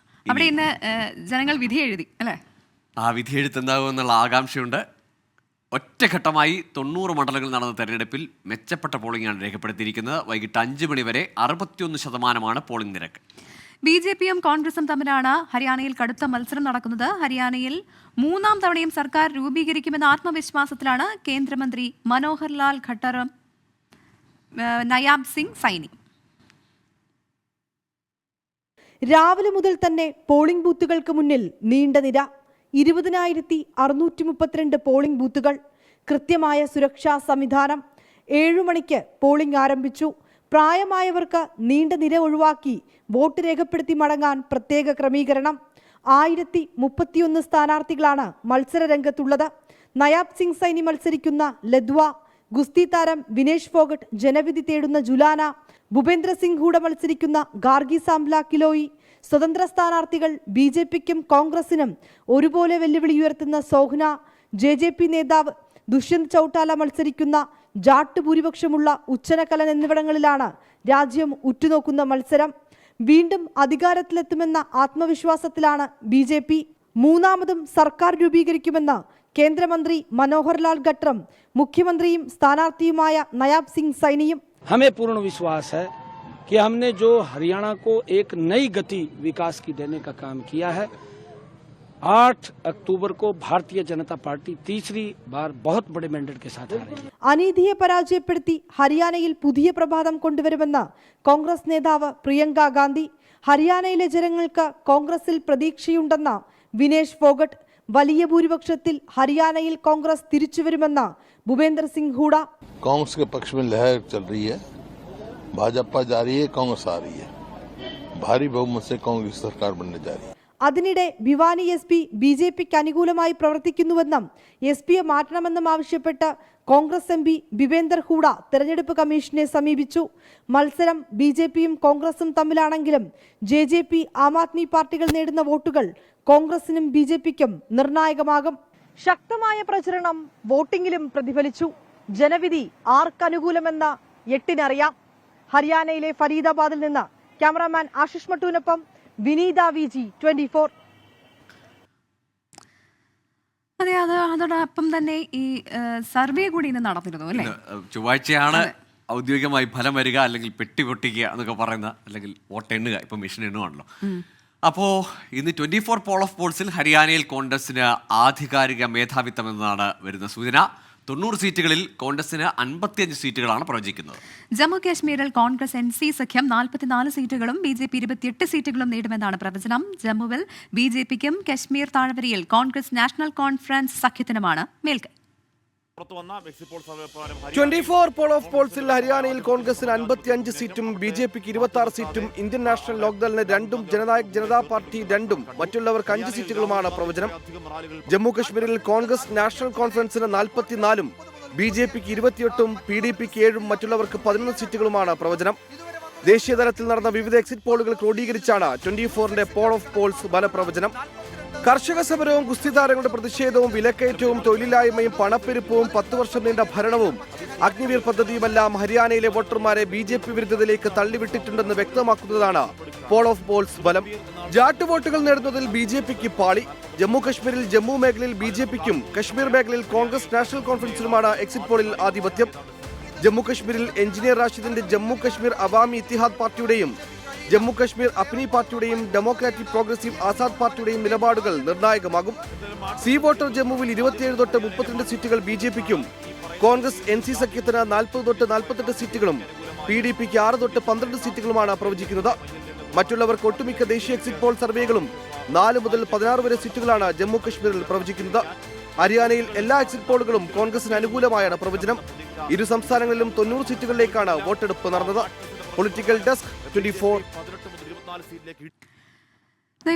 അവിടെ ഇന്ന് ജനങ്ങൾ വിധി എഴുതി അല്ലേ? ആ വിധി എഴുത്തെന്താകുമെന്നുള്ള ആകാംക്ഷയുണ്ട്. ഒറ്റഘട്ടമായി 90 മണ്ഡലങ്ങളിൽ നടന്ന തെരഞ്ഞെടുപ്പിൽ മെച്ചപ്പെട്ട പോളിംഗാണ് രേഖപ്പെടുത്തിയിരിക്കുന്നത്. വൈകിട്ട് 5 മണി വരെ 61% പോളിംഗ് നിരക്ക്. BJPയും കോൺഗ്രസും തമ്മിലാണ് ഹരിയാനയിൽ കടുത്ത മത്സരം നടക്കുന്നത്. ഹരിയാനയിൽ 3ാം തവണയും സർക്കാർ രൂപീകരിക്കുമെന്ന ആത്മവിശ്വാസത്തിലാണ് കേന്ദ്രമന്ത്രി മനോഹർ ലാൽ ഖട്ടറും നയാബ് സിംഗ് സൈനി. രാവിലെ മുതൽ തന്നെ പോളിംഗ് ബൂത്തുകൾക്ക് മുന്നിൽ നീണ്ട നിര. 20,632 പോളിംഗ് ബൂത്തുകൾ. കൃത്യമായ സുരക്ഷാ സംവിധാനം. 7 മണിക്ക് പോളിംഗ് ആരംഭിച്ചു. പ്രായമായവർക്ക് നീണ്ട നിര ഒഴിവാക്കി വോട്ട് രേഖപ്പെടുത്തി മടങ്ങാൻ പ്രത്യേക ക്രമീകരണം. 1031 സ്ഥാനാർത്ഥികളാണ് മത്സര രംഗത്തുള്ളത്. നയാബ് സിംഗ് സൈനി മത്സരിക്കുന്ന ലദ്വ, ഗുസ്തി താരം വിനേഷ് ഫോഗട്ട് ജനവിധി തേടുന്ന ജുലാന, ഭൂപേന്ദ്ര സിംഗ് ഹൂഡ മത്സരിക്കുന്ന ഗാർഗി സാംബ്ല കിലോയി, സ്വതന്ത്ര സ്ഥാനാർത്ഥികൾ BJPക്കും കോൺഗ്രസിനും ഒരുപോലെ വെല്ലുവിളി ഉയർത്തുന്ന സോഹ്ന, JJP നേതാവ് ദുഷ്യന്ത് ചൌട്ടാല മത്സരിക്കുന്ന ജാട്ട് ഭൂരിപക്ഷമുള്ള ഉച്ചനക്കലൻ എന്നിവിടങ്ങളിലാണ് രാജ്യം ഉറ്റുനോക്കുന്ന മത്സരം. വീണ്ടും അധികാരത്തിലെത്തുമെന്ന ആത്മവിശ്വാസത്തിലാണ് BJP. 3ാമതും സർക്കാർ രൂപീകരിക്കുമെന്ന് കേന്ദ്രമന്ത്രി മനോഹർ ലാൽ ഖട്ടറും മുഖ്യമന്ത്രിയും സ്ഥാനാർത്ഥിയുമായ നയാബ് സിംഗ് സൈനിയും. हमें पूर्ण विश्वास है कि हमने जो हरियाणा को एक नई गति विकास की देने का काम किया है, 8 अक्टूबर को भारतीय जनता पार्टी तीसरी बार बहुत बड़े मैंडेट के साथ आ रही है। അനീതിയെ പരാജയപ്പെടുത്തി ഹരിയാനയിൽ പുതിയ പ്രഭാതം കൊണ്ടുവരുമെന്ന് കോൺഗ്രസ് നേതാവ് പ്രിയങ്ക ഗാന്ധി. ഹരിയാനയിലെ ജനങ്ങൾക്ക് കോൺഗ്രസിൽ പ്രതീക്ഷയുണ്ടെന്ന വിനേഷ് ഫോഗട്ട്. വലിയ ഭൂരിപക്ഷത്തിൽ ഹരിയാനയിൽ കോൺഗ്രസ് തിരിച്ചുവരുമെന്ന് ഭൂപേന്ദ്ര സിംഗ് ഹൂഡ. कांग्रेस के पक्ष में लहर चल रही है, भाजपा जा रही है, कांग्रेस आ रही है, भारी बहुमत से कांग्रेस सरकार बनने जा रही है. അതിനിടെ ഭിവാനി SP BJPക്ക് അനുകൂലമായി പ്രവർത്തിക്കുന്നുവെന്നും SP മാറ്റണമെന്നും ആവശ്യപ്പെട്ട് കോൺഗ്രസ് MP ഭൂപേന്ദർ ഹൂഡ തെരഞ്ഞെടുപ്പ് കമ്മീഷനെ സമീപിച്ചു. മത്സരം BJPയും കോൺഗ്രസും തമ്മിലാണെങ്കിലും JJP ആം ആദ്മി പാർട്ടികൾ നേടുന്ന വോട്ടുകൾ കോൺഗ്രസിനും BJPക്കും നിർണായകമാകും. ശക്തമായ പ്രചരണം വോട്ടിംഗിലും പ്രതിഫലിച്ചു. ജനവിധി ആർക്കനുകൂലമെന്ന് എട്ടിനറിയാം. ഹരിയാനയിലെ ഫരീദാബാദിൽ നിന്ന് ക്യാമറാമാൻ ആശിഷ് മട്ടൂനൊപ്പം വിനീത VG 24. അതെ, അതോടൊപ്പം തന്നെ ഈ സർവേ കൂടി ഇന്ന് നടന്നിരുന്നു അല്ലേ? ചൊവ്വാഴ്ചയാണ് ഔദ്യോഗികമായി ഫലം വരിക, അല്ലെങ്കിൽ പെട്ടി പൊട്ടിക്കുക എന്നൊക്കെ പറയുന്ന, അല്ലെങ്കിൽ വോട്ട് എണ്ണുക. ഇപ്പം മെഷീൻ എണ്ണുവാണല്ലോ. അപ്പോൾ ഇന്ന് 24 പോൾ ഓഫ് പോൾസിൽ ഹരിയാനയിൽ കോൺഗ്രസിന് ആധികാരിക മേധാവിത്വം എന്നതാണ് വരുന്ന സൂചന. 90 സീറ്റുകളിൽ കോൺഗ്രസിന് 55 സീറ്റുകളാണ് പ്രവചിക്കുന്നത്. ജമ്മു കാശ്മീരിൽ കോൺഗ്രസ് NC സഖ്യം 44 സീറ്റുകളും BJP 28 സീറ്റുകളും നേടുമെന്നാണ് പ്രവചനം. ജമ്മുവിൽ BJPക്കും കശ്മീർ താഴ്വരയിൽ കോൺഗ്രസ് നാഷണൽ കോൺഫറൻസ് സഖ്യത്തിനുമാണ് മേൽക്കൈ. 24 പോൾ ഓഫ് പോൾസിൽ ഹരിയാനയിൽ കോൺഗ്രസിന് 55 സീറ്റും BJPക്ക് 26 സീറ്റും ഇന്ത്യൻ നാഷണൽ ലോക്ദളിന് 2ഉം ജനനായക് ജനതാ പാർട്ടി 2ഉം മറ്റുള്ളവർക്ക് 5 സീറ്റുകളുമാണ് പ്രവചനം. ജമ്മു കശ്മീരിൽ കോൺഗ്രസ് നാഷണൽ കോൺഫറൻസിന് 44ഉം BJPക്ക് 28ഉം PDPക്ക് 7ഉം മറ്റുള്ളവർക്ക് 11 സീറ്റുകളുമാണ് പ്രവചനം. ദേശീയതലത്തിൽ നടന്ന വിവിധ എക്സിറ്റ് പോളുകൾ ക്രോഡീകരിച്ചാണ് 24ന്റെ പോൾ ഓഫ് പോൾസ് ഫലപ്രവചനം. കർഷക സമരവും ഗുസ്തി താരങ്ങളുടെ പ്രതിഷേധവും വിലക്കയറ്റവും തൊഴിലില്ലായ്മയും പണപ്പെരുപ്പവും 10 വർഷം നീണ്ട ഭരണവും അഗ്നിവീർ പദ്ധതിയുമെല്ലാം ഹരിയാനയിലെ വോട്ടർമാരെ BJP വിരുദ്ധതയിലേക്ക് തള്ളിവിട്ടിട്ടുണ്ടെന്ന് വ്യക്തമാക്കുന്നതാണ് പോൾ ഓഫ് പോൾസ് ഫലം. ജാട്ട് വോട്ടുകൾ നേടുന്നതിൽ BJPക്ക് പാളി. ജമ്മു കശ്മീരിൽ ജമ്മു മേഖലയിൽ BJPക്കും കശ്മീർ മേഖലയിൽ കോൺഗ്രസ് നാഷണൽ കോൺഫറൻസിനുമാണ് എക്സിറ്റ് പോളിൽ ആധിപത്യം. ജമ്മു കശ്മീരിൽ എഞ്ചിനീയർ റാഷിദിന്റെ ജമ്മു കശ്മീർ അവാമി ഇത്തിഹാദ് പാർട്ടിയുടെയും ജമ്മു കശ്മീർ അപ്നി പാർട്ടിയുടെയും ഡെമോക്രാറ്റിക് പ്രോഗ്രസീവ് ആസാദ് പാർട്ടിയുടെയും നിലപാടുകൾ നിർണായകമാകും. സി വോട്ടർ ജമ്മുവിൽ 27 തൊട്ട് 32 സീറ്റുകൾ BJPക്കും, കോൺഗ്രസ് NC സഖ്യത്തിന് 40 തൊട്ട് 48 സീറ്റുകളും PDPക്ക് 6 തൊട്ട് 12 സീറ്റുകളുമാണ് പ്രവചിക്കുന്നത്. മറ്റുള്ളവർക്ക് ഒട്ടുമിക്ക ദേശീയ എക്സിറ്റ് പോൾ സർവേകളും 4 മുതൽ 16 വരെ സീറ്റുകളാണ് ജമ്മു കശ്മീരിൽ പ്രവചിക്കുന്നത്. ഹരിയാനയിൽ എല്ലാ എക്സിറ്റ് പോളുകളും കോൺഗ്രസിന് അനുകൂലമായാണ് പ്രവചനം. ഇരു സംസ്ഥാനങ്ങളിലും 90 സീറ്റുകളിലേക്കാണ് വോട്ടെടുപ്പ് നടന്നത്. Political desk 24.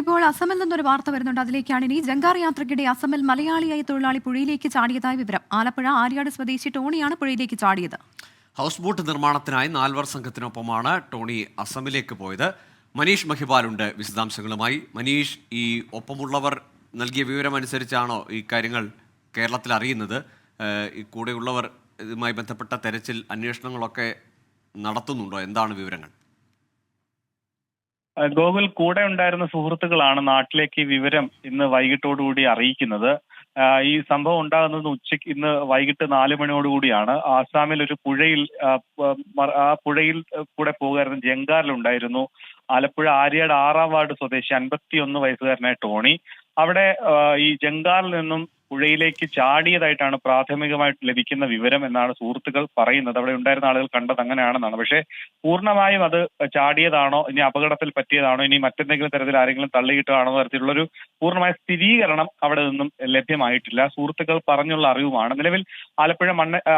ഇപ്പോൾ അസമിൽ നിന്നൊരു വാർത്ത വരുന്നുണ്ട്. അതിലേക്കാണ് ഇനി. ജങ്കാർ യാത്രയ്ക്കിടെ അസമിൽ മലയാളിയായ തൊഴിലാളി പുഴയിലേക്ക് ചാടിയതായ വിവരം. ആലപ്പുഴ ആര്യാട് സ്വദേശി ടോണിയാണ് പുഴയിലേക്ക് ചാടിയത്. ഹൗസ് ബോട്ട് നിർമ്മാണത്തിനായി 4 പേർ സംഘത്തിനൊപ്പമാണ് ടോണി അസമിലേക്ക് പോയത്. മനീഷ് മഹിപാലുണ്ട് വിശദാംശങ്ങളുമായി. മനീഷ്, ഈ ഒപ്പമുള്ളവർ നൽകിയ വിവരമനുസരിച്ചാണോ ഈ കാര്യങ്ങൾ കേരളത്തിൽ അറിയുന്നത്? ഈ കൂടെയുള്ളവർ ഇതുമായി ബന്ധപ്പെട്ട തെരച്ചിൽ അന്വേഷണങ്ങളൊക്കെ നടത്തുന്നുണ്ടോ? എന്താണ് വിവരങ്ങൾ? ഗോകുൽ, കൂടെ ഉണ്ടായിരുന്ന സുഹൃത്തുക്കളാണ് നാട്ടിലേക്ക് ഈ വിവരം ഇന്ന് വൈകിട്ടോടുകൂടി അറിയിക്കുന്നത്. ഈ സംഭവം ഉണ്ടാകുന്നത് ഉച്ചയ്ക്ക് ഇന്ന് വൈകിട്ട് 4 മണിയോടുകൂടിയാണ്. ആസാമിൽ ഒരു പുഴയിൽ ആ പുഴയിൽ കൂടെ പോകുമായിരുന്നു. ജങ്കാറിലുണ്ടായിരുന്നു. ആലപ്പുഴ ആര്യാട് 6ാം വാർഡ് സ്വദേശി 51 വയസ്സുകാരനായ ടോണി അവിടെ ഈ ജങ്കാറിൽ നിന്നും പുഴയിലേക്ക് ചാടിയതായിട്ടാണ് പ്രാഥമികമായിട്ട് ലഭിക്കുന്ന വിവരം എന്നാണ് സുഹൃത്തുക്കൾ പറയുന്നത്. അവിടെ ഉണ്ടായിരുന്ന ആളുകൾ കണ്ടത് അങ്ങനെയാണെന്നാണ്. പക്ഷേ പൂർണ്ണമായും അത് ചാടിയതാണോ, ഇനി അപകടത്തിൽ പറ്റിയതാണോ, ഇനി മറ്റെന്തെങ്കിലും തരത്തിൽ ആരെങ്കിലും തള്ളിയിട്ടാണോ തരത്തിലുള്ളൊരു പൂർണ്ണമായ സ്ഥിരീകരണം അവിടെ നിന്നും ലഭ്യമായിട്ടില്ല. സുഹൃത്തുക്കൾ പറഞ്ഞുള്ള അറിവുമാണ്. നിലവിൽ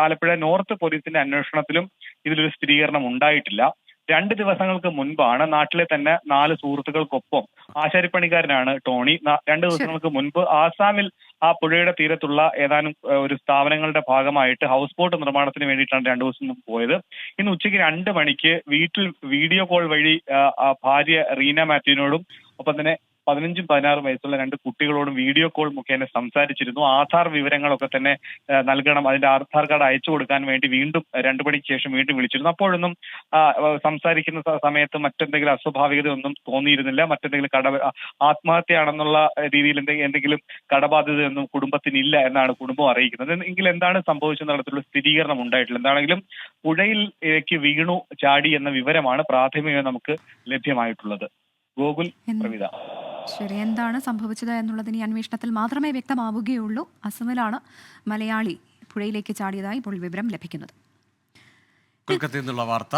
ആലപ്പുഴ നോർത്ത് പോലീസിന്റെ അന്വേഷണത്തിലും ഇതിലൊരു സ്ഥിരീകരണം ഉണ്ടായിട്ടില്ല. 2 ദിവസങ്ങൾക്ക് മുൻപാണ് നാട്ടിലെ തന്നെ 4 സുഹൃത്തുക്കൾക്കൊപ്പം, ആശാരിപ്പണിക്കാരനാണ് ടോണി, 2 ദിവസങ്ങൾക്ക് മുൻപ് ആസാമിൽ ആ പുഴയുടെ തീരത്തുള്ള ഏതാനും ഒരു സ്ഥാപനങ്ങളുടെ ഭാഗമായിട്ട് ഹൗസ് ബോട്ട് നിർമ്മാണത്തിന് വേണ്ടിയിട്ടാണ് 2 ദിവസം മുമ്പ് പോയത്. ഇന്ന് ഉച്ചയ്ക്ക് 2 മണിക്ക് വീട്ടിൽ വീഡിയോ കോൾ വഴി ഭാര്യ റീന മാത്യുവിനോടും ഒപ്പം തന്നെ 15ഉം 16ഉം വയസ്സുള്ള 2 കുട്ടികളോടും വീഡിയോ കോൾ മുഖേന സംസാരിച്ചിരുന്നു. ആധാർ വിവരങ്ങളൊക്കെ തന്നെ നൽകണം, അതിന്റെ ആധാർ കാർഡ് അയച്ചു കൊടുക്കാൻ വേണ്ടി വീണ്ടും 2 മണിക്ക് ശേഷം വീണ്ടും വിളിച്ചിരുന്നു. അപ്പോഴൊന്നും സംസാരിക്കുന്ന സമയത്ത് മറ്റെന്തെങ്കിലും അസ്വാഭാവികതയൊന്നും തോന്നിയിരുന്നില്ല. മറ്റെന്തെങ്കിലും ആത്മഹത്യയാണെന്നുള്ള രീതിയിൽ എന്തെങ്കിലും കടബാധ്യതയൊന്നും കുടുംബത്തിനില്ല എന്നാണ് കുടുംബം അറിയിക്കുന്നത്. എങ്കിൽ എന്താണ് സംഭവിച്ചെന്ന തരത്തിലുള്ള സ്ഥിരീകരണം ഉണ്ടായിട്ടില്ല. എന്താണെങ്കിലും പുഴയിലേക്ക് വീണു ചാടി എന്ന വിവരമാണ് പ്രാഥമികമായി നമുക്ക് ലഭ്യമായിട്ടുള്ളത്. ഗോകുൽ, പ്രവിധ. ശരി, എന്താണ് സംഭവിച്ചത് എന്നുള്ളതിന് ഈ അന്വേഷണത്തിൽ മാത്രമേ വ്യക്തമാവുകയുള്ളൂ. അസമിലാണ് മലയാളി പുഴയിലേക്ക് ചാടിയതായി ഇപ്പോൾ വിവരം ലഭിക്കുന്നത്. കൊൽക്കത്തയിൽ നിന്നുള്ള വാർത്ത.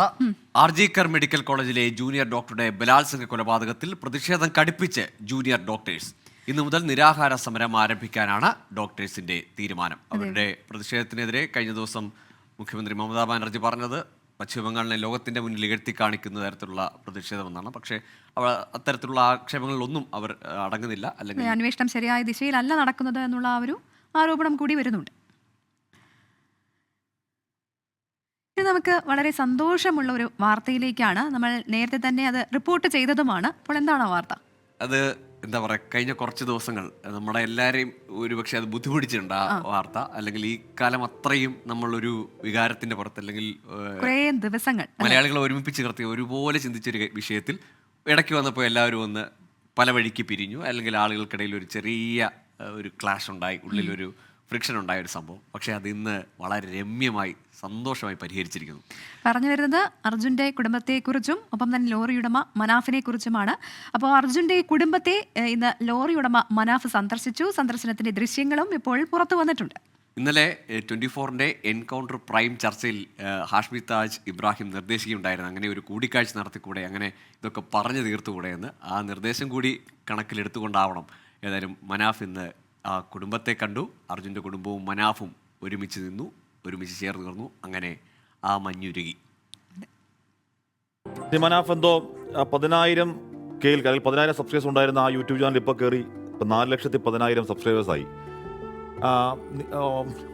ആർജിക്കർ മെഡിക്കൽ കോളേജിലെ ജൂനിയർ ഡോക്ടറുടെ ബലാത്സംഗ കൊലപാതകത്തിൽ പ്രതിഷേധം കടുപ്പിച്ച് ജൂനിയർ ഡോക്ടേഴ്സ്. ഇന്നു മുതൽ നിരാഹാര സമരം ആരംഭിക്കാനാണ് ഡോക്ടേഴ്സിന്റെ തീരുമാനം. അവരുടെ പ്രതിഷേധത്തിനെതിരെ കഴിഞ്ഞ ദിവസം മുഖ്യമന്ത്രി മമതാ ബാനർജി പറഞ്ഞത് പശ്ചിമബംഗാളിനെ ലോകത്തിന്റെ മുന്നിൽ ഇകഴ്ത്തി കാണിക്കുന്ന തരത്തിലുള്ള പ്രതിഷേധമെന്നാണ്. പക്ഷേ അത്തരത്തിലുള്ള ആക്ഷേപങ്ങളിലൊന്നും അവർ അടങ്ങുന്നില്ല. അല്ലെങ്കിൽ അന്വേഷണം ശരിയായ ദിശയിലല്ല നടക്കുന്നത് എന്നുള്ള ആ ഒരു ആരോപണം കൂടി വരുന്നുണ്ട്. ഇത് നമുക്ക് വളരെ സന്തോഷമുള്ള ഒരു വാർത്തയിലേക്കാണ്. നമ്മൾ നേരത്തെ തന്നെ അത് റിപ്പോർട്ട് ചെയ്തതുമാണ്. അപ്പോൾ എന്താണ് ആ വാർത്ത? അത് എന്താ പറയുക, കഴിഞ്ഞ കുറച്ച് ദിവസങ്ങൾ നമ്മുടെ എല്ലാവരെയും ഒരുപക്ഷെ അത് ബുദ്ധിമുട്ടിച്ചിട്ടുണ്ട് ആ വാർത്ത. അല്ലെങ്കിൽ ഈ കാലം അത്രയും നമ്മളൊരു വികാരത്തിന്റെ പുറത്ത്, അല്ലെങ്കിൽ കുറേ ദിവസങ്ങൾ മലയാളികളെ ഒരുമിപ്പിച്ച് നിർത്തിയ ഒരുപോലെ ചിന്തിച്ചൊരു വിഷയത്തിൽ ഇടയ്ക്ക് വന്നപ്പോൾ എല്ലാവരും ഒന്ന് പല വഴിക്ക് പിരിഞ്ഞു. അല്ലെങ്കിൽ ആളുകൾക്കിടയിൽ ഒരു ചെറിയ ഒരു ക്ലാഷ് ഉണ്ടായി, ഉള്ളിലൊരു ഫ്രിക്ഷൻ ഉണ്ടായ ഒരു സംഭവം. പക്ഷേ അത് ഇന്ന് വളരെ രമ്യമായി സന്തോഷമായി പരിഹരിച്ചിരിക്കുന്നു. പറഞ്ഞു വരുന്നത് അർജുൻ്റെ കുടുംബത്തെക്കുറിച്ചും ഒപ്പം തന്നെ ലോറി ഉടമ മനാഫിനെ കുറിച്ചുമാണ്. അപ്പോൾ അർജുൻ്റെ കുടുംബത്തെ ഇന്ന് ലോറി ഉടമ മനാഫ് സന്ദർശിച്ചു. സന്ദർശനത്തിന്റെ ദൃശ്യങ്ങളും ഇപ്പോൾ പുറത്തു വന്നിട്ടുണ്ട്. ഇന്നലെ 24-ന്റെ എൻകൗണ്ടർ പ്രൈം ചർച്ചയിൽ ഹാഷ്മി താജ് ഇബ്രാഹിം നിർദ്ദേശിക്കുകയുണ്ടായിരുന്നു, അങ്ങനെ ഒരു കൂടിക്കാഴ്ച നടത്തിക്കൂടെ, അങ്ങനെ ഇതൊക്കെ പറഞ്ഞു തീർത്തുകൂടെ എന്ന്. ആ നിർദ്ദേശം കൂടി കണക്കിലെടുത്തുകൊണ്ടാവണം ഏതായാലും മനാഫ് ഇന്ന് ആ കുടുംബത്തെ കണ്ടു. അർജുൻ്റെ കുടുംബവും മനാഫും ഒരുമിച്ച് നിന്നു, ഒരുമിച്ച് ചേർന്ന് നിന്നു. അങ്ങനെ ആ മഞ്ഞുരുകി. മനാഫ് എന്തോ 10,000 10,000 സബ്സ്ക്രൈബേഴ്സ് ഉണ്ടായിരുന്ന ആ യൂട്യൂബ് ചാനൽ ഇപ്പോൾ കയറി 4,10,000 സബ്സ്ക്രൈബേഴ്സായി.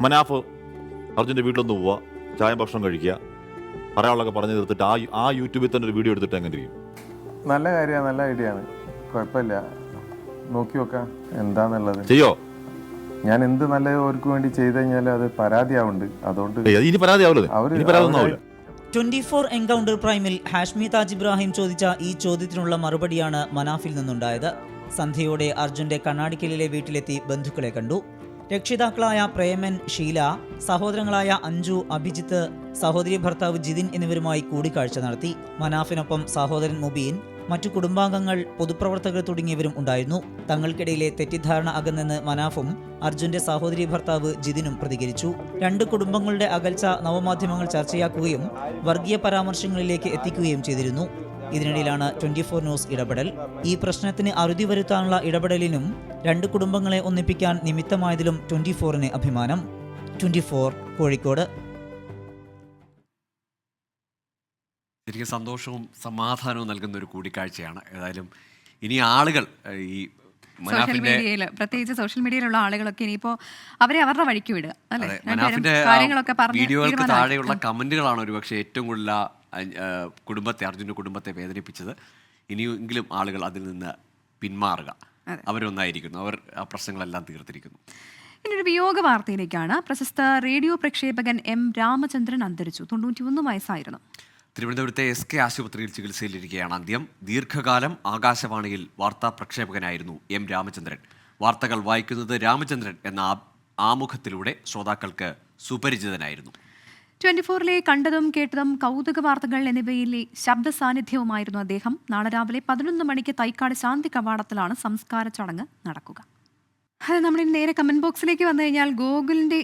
മനാഫ് അർജുൻ്റെ വീട്ടിലൊന്ന് പോവുക, ചായ ഭക്ഷണം കഴിക്കുക, പറയാനുള്ളതൊക്കെ പറഞ്ഞു തീർത്തിട്ട് ആ യൂട്യൂബിൽ തന്നെ ഒരു വീഡിയോ എടുത്തിട്ട് എങ്ങനെ ഇരിക്കും? നല്ല കാര്യമാണ്, നല്ല ഐഡിയ ആണ്, കുഴപ്പമില്ല, നോക്കി നോക്കാം എന്താന്നുള്ളത്. ചെയ്യോ? ഞാൻ എന്ത് നല്ലത് അവർക്ക് വേണ്ടി ചെയ്ത് കഴിഞ്ഞാൽ അത് പരാതിയാവുന്നുണ്ട്. അതുകൊണ്ട് ഇനി പരാതിയാവില്ല, ഇനി പരാതിയൊന്നും ആവില്ല. 24 എൻകൗണ്ടർ പ്രൈമിൽ ഹാഷ്മി താജ് ഇബ്രാഹിം ചോദിച്ച ഈ ചോദ്യത്തിനുള്ള മറുപടിയാണ് മനാഫിൽ നിന്നുണ്ടായത്. സന്ധ്യയോടെ അർജുന്റെ കണ്ണാടിക്കലിലെ വീട്ടിലെത്തി ബന്ധുക്കളെ കണ്ടു. രക്ഷിതാക്കളായ പ്രേമൻ, ഷീല, സഹോദരങ്ങളായ അഞ്ജു, അഭിജിത്ത്, സഹോദരി ഭർത്താവ് ജിതിൻ എന്നിവരുമായി കൂടിക്കാഴ്ച നടത്തി. മനാഫിനൊപ്പം സഹോദരൻ മുബീൻ, മറ്റു കുടുംബാംഗങ്ങൾ, പൊതുപ്രവർത്തകർ തുടങ്ങിയവരും ഉണ്ടായിരുന്നു. തങ്ങൾക്കിടയിലെ തെറ്റിദ്ധാരണ അകന്നെന്ന് മനാഫും അർജുന്റെ സഹോദരി ഭർത്താവ് ജിതിനും പ്രതികരിച്ചു. രണ്ട് കുടുംബങ്ങളുടെ അകൽച്ച നവമാധ്യമങ്ങൾ ചർച്ചയാക്കുകയും വർഗീയ പരാമർശങ്ങളിലേക്ക് എത്തിക്കുകയും ചെയ്തിരുന്നു. ഇതിനിടയിലാണ് 24 ന്യൂസ് ഇടപെടൽ. ഈ പ്രശ്നത്തിന് അറുതി വരുത്താനുള്ള ഇടപെടലിനും രണ്ട് കുടുംബങ്ങളെ ഒന്നിപ്പിക്കാൻ നിമിത്തമായതിലും 24-ന് അഭിമാനം. 24 കോഴിക്കോട്. ശരിക്കും സന്തോഷവും സമാധാനവും നൽകുന്ന ഒരു കൂടിക്കാഴ്ചയാണ്. ഏതായാലും ഇനി ആളുകൾ ഈ സോഷ്യൽ മീഡിയയിൽ, പ്രത്യേകിച്ച് സോഷ്യൽ മീഡിയയിലുള്ള ആളുകളൊക്കെ ഇനിയിപ്പോൾ അവരെ അവരുടെ വഴിക്ക് വിടുക അല്ലേ? മനാഫിന്റെ കാര്യങ്ങളൊക്കെ വീഡിയോകൾക്ക് താഴെയുള്ള കമന്റുകളാണ് ഒരുപക്ഷെ ഏറ്റവും കൂടുതൽ അർജുൻ്റെ കുടുംബത്തെ വേദനിപ്പിച്ചത്. ഇനിയെങ്കിലും ആളുകൾ അതിൽ നിന്ന് പിന്മാറുക. അവരൊന്നായിരിക്കുന്നു, അവർ ആ പ്രശ്നങ്ങളെല്ലാം തീർത്തിരിക്കുന്നു. ഇനിയൊരു വിയോഗ വാർത്തയിലേക്കാണ്. പ്രശസ്ത റേഡിയോ പ്രക്ഷേപകൻ എം രാമചന്ദ്രൻ അന്തരിച്ചു. 91 വയസ്സായിരുന്നു. തിരുവനന്തപുരത്തെ SK ആശുപത്രിയിൽ ചികിത്സയിലിരിക്കുകയാണ് അന്ത്യം. ദീർഘകാലം ആകാശവാണിയിൽ വാർത്താ പ്രക്ഷേപകനായിരുന്നു എം രാമചന്ദ്രൻ. വാർത്തകൾ വായിക്കുന്നത് രാമചന്ദ്രൻ എന്ന ആമുഖത്തിലൂടെ ശ്രോതാക്കൾക്ക് സുപരിചിതനായിരുന്നു. 24-ലെ കണ്ടതും കേട്ടതും കൗതുക വാർത്തകൾ എന്നിവയിലെ ശബ്ദ സാന്നിധ്യവുമായിരുന്നു അദ്ദേഹം. നാളെ രാവിലെ 11 മണിക്ക് തൈക്കാട് ശാന്തി കവാടത്തിലാണ് സംസ്കാര ചടങ്ങ് നടക്കുക. നമ്മളിനി നേരെ കമന്റ് ബോക്സിലേക്ക് വന്നു കഴിഞ്ഞാൽ ഗോകുലിന്റെ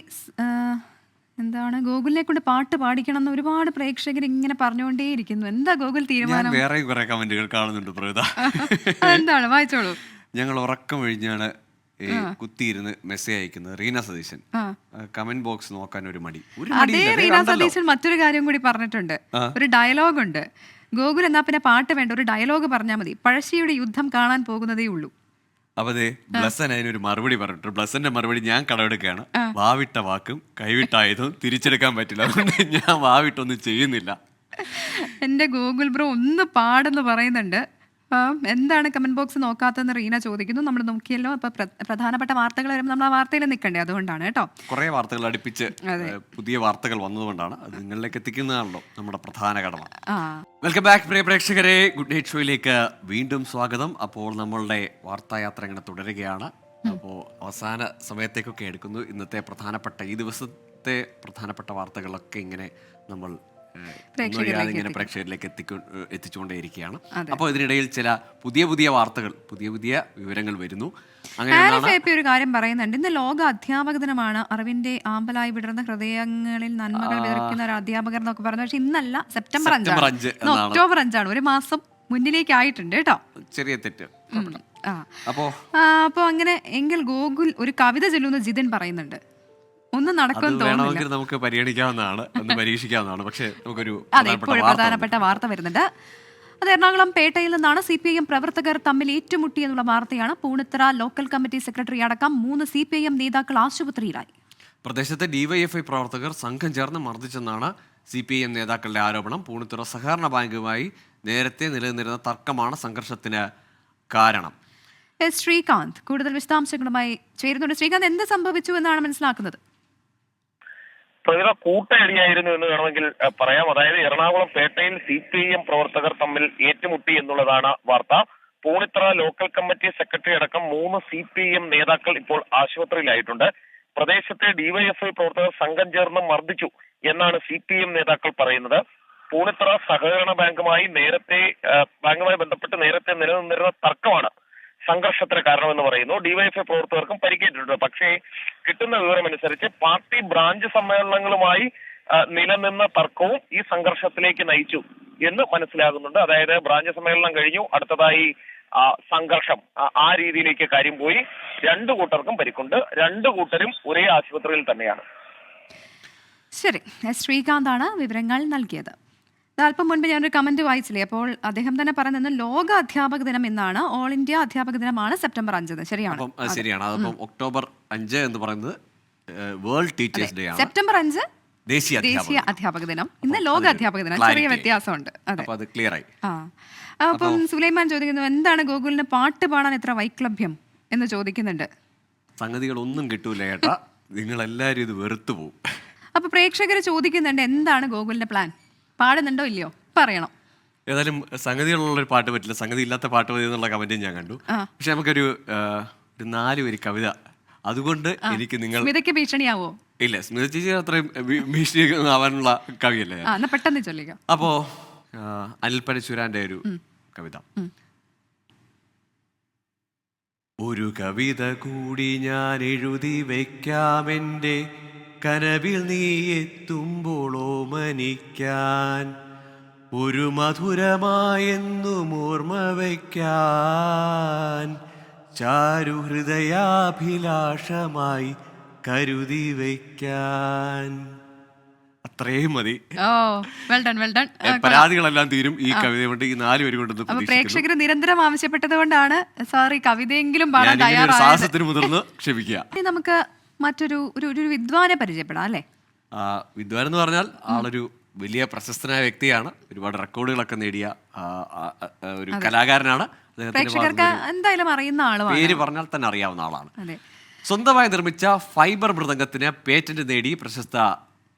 ഗോകുലിനെ കൊണ്ട് പാട്ട് പാടിക്കണം എന്ന് ഒരുപാട് പ്രേക്ഷകർ ഇങ്ങനെ പറഞ്ഞുകൊണ്ടേയിരിക്കുന്നു. എന്താ ഗോകുൽ തീരുമാനം? വേറെ കുറെ കമന്റുകൾ കാണുന്നുണ്ട് പ്രവിത. എന്താണ്, വായിച്ചോളൂ. ഞങ്ങൾ ഉറക്കം ഒഴിഞ്ഞാണ് കുത്തിയിരുന്ന് മെസ്സേജ് അയക്കുന്നത്. റീന സതീശൻ കമന്റ് ബോക്സ് നോക്കാൻ ഒരു മടി. അതേ റീന സതീശൻ മറ്റൊരു കാര്യം കൂടി പറഞ്ഞിട്ടുണ്ട്. ഒരു ഡയലോഗ് ഉണ്ട്. ഗോകുൽ എന്നാ പിന്നെ പാട്ട് വേണ്ട, ഒരു ഡയലോഗ് പറഞ്ഞാൽ മതി. പഴശ്ശിയുടെ യുദ്ധം കാണാൻ പോകുന്നതേ ഉള്ളൂ. അപ്പൊ അതെ, ബ്ലസൻ അതിനൊരു മറുപടി പറഞ്ഞിട്ട്, ബ്ലസന്റെ മറുപടി ഞാൻ കടമെടുക്കുകയാണ്. വാവിട്ട വാക്കും കൈവിട്ടായതും തിരിച്ചെടുക്കാൻ പറ്റില്ല, അതുകൊണ്ട് ഞാൻ വാവിട്ടൊന്നും ചെയ്യുന്നില്ല. എന്റെ ഗൂഗിൾ ബ്രോ ഒന്ന് പാടെന്ന് പറയുന്നുണ്ട്. എന്താണ് കമന്റ് ബോക്സ് നോക്കാത്തെന്ന് റീന ചോദിക്കുന്നു. നമ്മൾ നോക്കിയല്ലോ. അപ്പൊ പ്രധാനപ്പെട്ട വാർത്തകൾ വരുമ്പോൾ നമ്മൾ ആ വാർത്തയിൽ നിൽക്കണ്ടേ, അതുകൊണ്ടാണ് കേട്ടോ. കുറെ വാർത്തകൾ അടുപ്പിച്ച് പുതിയ വാർത്തകൾ വന്നതുകൊണ്ടാണ് അത് നിങ്ങളിലേക്ക് എത്തിക്കുന്നതാണല്ലോ നമ്മുടെ പ്രധാന കടമ. വെൽക്കം ബാക്ക് പ്രിയ പ്രേക്ഷകരെ, ഗുഡ് നൈറ്റ് ഷോയിലേക്ക് വീണ്ടും സ്വാഗതം. അപ്പോൾ നമ്മളുടെ വാർത്തായാത്ര ഇങ്ങനെ തുടരുകയാണ്. അപ്പോൾ അവസാന സമയത്തേക്കൊക്കെ എടുക്കുന്നു. ഇന്നത്തെ പ്രധാനപ്പെട്ട ഈ ദിവസത്തെ പ്രധാനപ്പെട്ട വാർത്തകളൊക്കെ ഇങ്ങനെ നമ്മൾ ഒന്നൊഴിയാതെ ഇങ്ങനെ പ്രേക്ഷകരിലേക്ക് എത്തിച്ചുകൊണ്ടേയിരിക്കുകയാണ്. അപ്പോൾ ഇതിനിടയിൽ ചില പുതിയ വാർത്തകൾ, പുതിയ വിവരങ്ങൾ വരുന്നു. അങ്ങനെ ഒരു കാര്യം പറയുന്നുണ്ട്. ഇന്ന് ലോക അധ്യാപക ദിനമാണ്. അറിവിന്റെ ആമ്പലായി വിടർന്ന ഹൃദയങ്ങളിൽ നന്മകൾ വിതയ്ക്കുന്ന ഒരു അധ്യാപകർ എന്നൊക്കെ പറഞ്ഞു. പക്ഷെ ഇന്നല്ല, സെപ്റ്റംബർ 5, ഒക്ടോബർ 5 ഒരു മാസം മുന്നിലേക്ക് ആയിട്ടുണ്ട് കേട്ടോ. ചെറിയ തെറ്റ്. അപ്പോ അങ്ങനെ എങ്കിൽ ഗോകുൽ ഒരു കവിത ചൊല്ലുന്ന ജിതിൻ പറയുന്നുണ്ട്. ഒന്നും നടക്കുമെന്ന് തോന്നുന്നില്ല. നമുക്ക് പരിഗണിക്കാവുന്നതാണ്, ഒന്ന് പരീക്ഷിക്കാവുന്നതാണ്. പക്ഷേ നമുക്കൊരു പ്രധാനപ്പെട്ട വാർത്ത വരുന്നുണ്ട്. അത് എറണാകുളം പേട്ടയിൽ നിന്നാണ്. CPIM പ്രവർത്തകർ തമ്മിൽ ഏറ്റുമുട്ടി എന്നുള്ള വാർത്തയാണ്. പൂണിത്തറ ലോക്കൽ കമ്മിറ്റി സെക്രട്ടറി അടക്കം 3 CPIM നേതാക്കൾ ആശുപത്രിയിലായി. പ്രദേശത്തെ DYFI പ്രവർത്തകർ സംഘം ചേർന്ന് മർദ്ദിച്ചെന്നാണ് CPIM നേതാക്കളുടെ ആരോപണം. പൂണിത്തുറ സഹകരണ ബാങ്കുമായി നേരത്തെ നിലനിന്നിരുന്ന തർക്കമാണ് സംഘർഷത്തിന് കാരണം. ശ്രീകാന്ത് കൂടുതൽ വിശദാംശങ്ങളുമായി ചേരുന്നുണ്ട്. ശ്രീകാന്ത്, എന്ത് സംഭവിച്ചു എന്നാണ് മനസ്സിലാക്കുന്നത്? കൂട്ടയടിയായിരുന്നു എന്ന് വേണമെങ്കിൽ പറയാം. അതായത് എറണാകുളം പേട്ടയിൽ CPIM പ്രവർത്തകർ തമ്മിൽ ഏറ്റുമുട്ടി എന്നുള്ളതാണ് വാർത്ത. പൂണിത്തറ ലോക്കൽ കമ്മിറ്റി സെക്രട്ടറി അടക്കം 3 CPIM നേതാക്കൾ ഇപ്പോൾ ആശുപത്രിയിലായിട്ടുണ്ട്. പ്രദേശത്തെ DYFI പ്രവർത്തകർ സംഘം ചേർന്ന് മർദ്ദിച്ചു എന്നാണ് CPIM നേതാക്കൾ പറയുന്നത്. പൂണിത്തറ സഹകരണ ബാങ്കുമായി ബന്ധപ്പെട്ട് നേരത്തെ നിലനിന്നിരുന്ന തർക്കമാണ് സംഘർഷത്തിന് കാരണമെന്ന് പറയുന്നു. DYFI പ്രവർത്തകർക്കും പരിക്കേറ്റിട്ടുണ്ട്. പക്ഷേ കിട്ടുന്ന വിവരമനുസരിച്ച് പാർട്ടി ബ്രാഞ്ച് സമ്മേളനങ്ങളുമായി നിലനിന്ന തർക്കവും ഈ സംഘർഷത്തിലേക്ക് നയിച്ചു എന്ന് മനസ്സിലാകുന്നുണ്ട്. അതായത് ബ്രാഞ്ച് സമ്മേളനം കഴിഞ്ഞു, അടുത്തതായി സംഘർഷം, ആ രീതിയിലേക്ക് കാര്യം പോയി. 2 കൂട്ടർക്കും പരിക്കുണ്ട്. 2 കൂട്ടരും ഒരേ ആശുപത്രിയിൽ തന്നെയാണ്. ശരി, ശ്രീകാന്താണ് വിവരങ്ങൾ നൽകിയത്. അല്പം മുൻപ് ഞാനൊരു കമന്റ് വായിച്ചില്ലേ, അപ്പോൾ അദ്ദേഹം തന്നെ പറയുന്നത് ലോക അധ്യാപക ദിനം എന്നാണ്. ഓൾ ഇന്ത്യ അധ്യാപക ദിനമാണ് സെപ്റ്റംബർ 5. ശരിയാണ്. അതിപ്പം ഒക്ടോബർ 5 എന്ന് പറയുന്നത് വേൾഡ് ടീച്ചേഴ്സ് ഡേ ആണ്. സെപ്റ്റംബർ 5 ദേശീയ അധ്യാപക ദിനം, ഇന്ന് ലോക അധ്യാപക ദിനം. ചെറിയ വ്യത്യാസമുണ്ട്. അത് ക്ലിയർ ആയി. അപ്പം സുലൈമാൻ ചോദിക്കുന്നു, എന്താണ് ഗോകുലിന് പാട്ട് പാടാൻ എത്ര വൈക്ലഭ്യം എന്ന് ചോദിക്കുന്നുണ്ട്. സംഗതികളൊന്നും കിട്ടൂല ഏട്ടാ, നിങ്ങളെല്ലാവരും ഇത് വെറുത്തു പോകും. അപ്പൊ പ്രേക്ഷകർ ചോദിക്കുന്നുണ്ട്, എന്താണ് ഗോകുലിന്റെ പ്ലാൻ? പാടുന്നുണ്ടോ ഇല്ലയോ പറയണം. ഏതായാലും സംഗതികളുള്ളൊരു പാട്ട് പറ്റില്ല, സംഗതി ഇല്ലാത്ത പാട്ട് മതി എന്നുള്ള കമന്റും ഞാൻ കണ്ടു. പക്ഷെ നമുക്കൊരു 4 വരി കവിത, അതുകൊണ്ട് എനിക്ക് നിങ്ങൾ സ്മിതയ്ക്ക് ഭീഷണിയാവോ? ഇല്ല, സ്മിത ചേച്ചി അത്രയും ഭീഷണി ആവാനുള്ള കവിയല്ലേ. പെട്ടെന്ന് ചൊല്ലിക്കാം. അപ്പോ അനിൽ പരശുരാന്റെ ഒരു കവിത. ഒരു കവിത കൂടി ഞാൻ എഴുതി വയ്ക്കാമെൻ്റെ കനവിൽ നീ എത്തുമ്പോളോ മനിക്കാൻ, ഒരു മധുരമായെന്നും ഓർമ്മ വയ്ക്കാൻ, ചാരുഹൃദയാഭിലാഷമായി കരുതി വയ്ക്കാൻ. അത്രയും മതി. പരാതികളെല്ലാം തീരും ഈ കവിത കൊണ്ട്, ഈ 4 വരി കൊണ്ട്. പ്രേക്ഷകർ നിരന്തരം ആവശ്യപ്പെട്ടത് കൊണ്ടാണ് സാർ ഈ കവിതയെങ്കിലും പാടാൻ തയ്യാറായത്. സാഹസത്തിന് മുതിർന്ന് ക്ഷമിക്കുക. നമുക്ക് മറ്റൊരു ഒരു വിദ്വാനെ പരിചയപ്പെടാം അല്ലേ? വിദ്വാൻ എന്ന് പറഞ്ഞാൽ ആളൊരു വലിയ പ്രശസ്തനായ വ്യക്തിയാണ്. ഒരുപാട് റെക്കോർഡുകളൊക്കെ നേടിയ ഒരു കലാകാരനാണ്. പ്രേക്ഷകർക്ക് എന്തായാലും അറിയുന്ന ആളാണ്. പേര് പറഞ്ഞാൽ തന്നെ അറിയാവുന്ന ആളാണ്. സ്വന്തമായി നിർമ്മിച്ച ഫൈബർ മൃദംഗത്തിന് പേറ്റന്റ് നേടി പ്രശസ്ത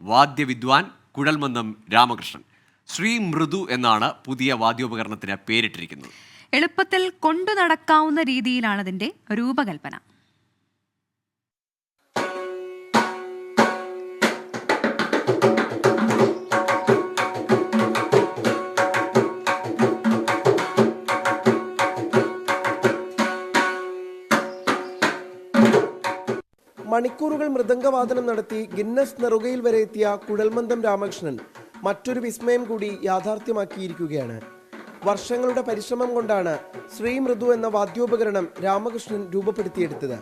വാദ്യവിദ്വാൻ കുഴൽമന്ദം രാമകൃഷ്ണൻ. ശ്രീ മൃദു എന്നാണ് പുതിയ വാദ്യോപകരണത്തിന് പേരിട്ടിരിക്കുന്നത്. എളുപ്പത്തിൽ കൊണ്ടു നടക്കാവുന്ന രീതിയിലാണ് അതിന്റെ രൂപകൽപ്പന. മണിക്കൂറുകൾ മൃദംഗവാദനം നടത്തി ഗിന്നസ് നെറുകയിൽ വരെ എത്തിയ കുഴൽമന്ദം രാമകൃഷ്ണൻ മറ്റൊരു വിസ്മയം കൂടി യാഥാർത്ഥ്യമാക്കിയിരിക്കുകയാണ്. വർഷങ്ങളുടെ പരിശ്രമം കൊണ്ടാണ് ശ്രീ മൃദു എന്ന വാദ്യോപകരണം രാമകൃഷ്ണൻ രൂപപ്പെടുത്തിയെടുത്തത്.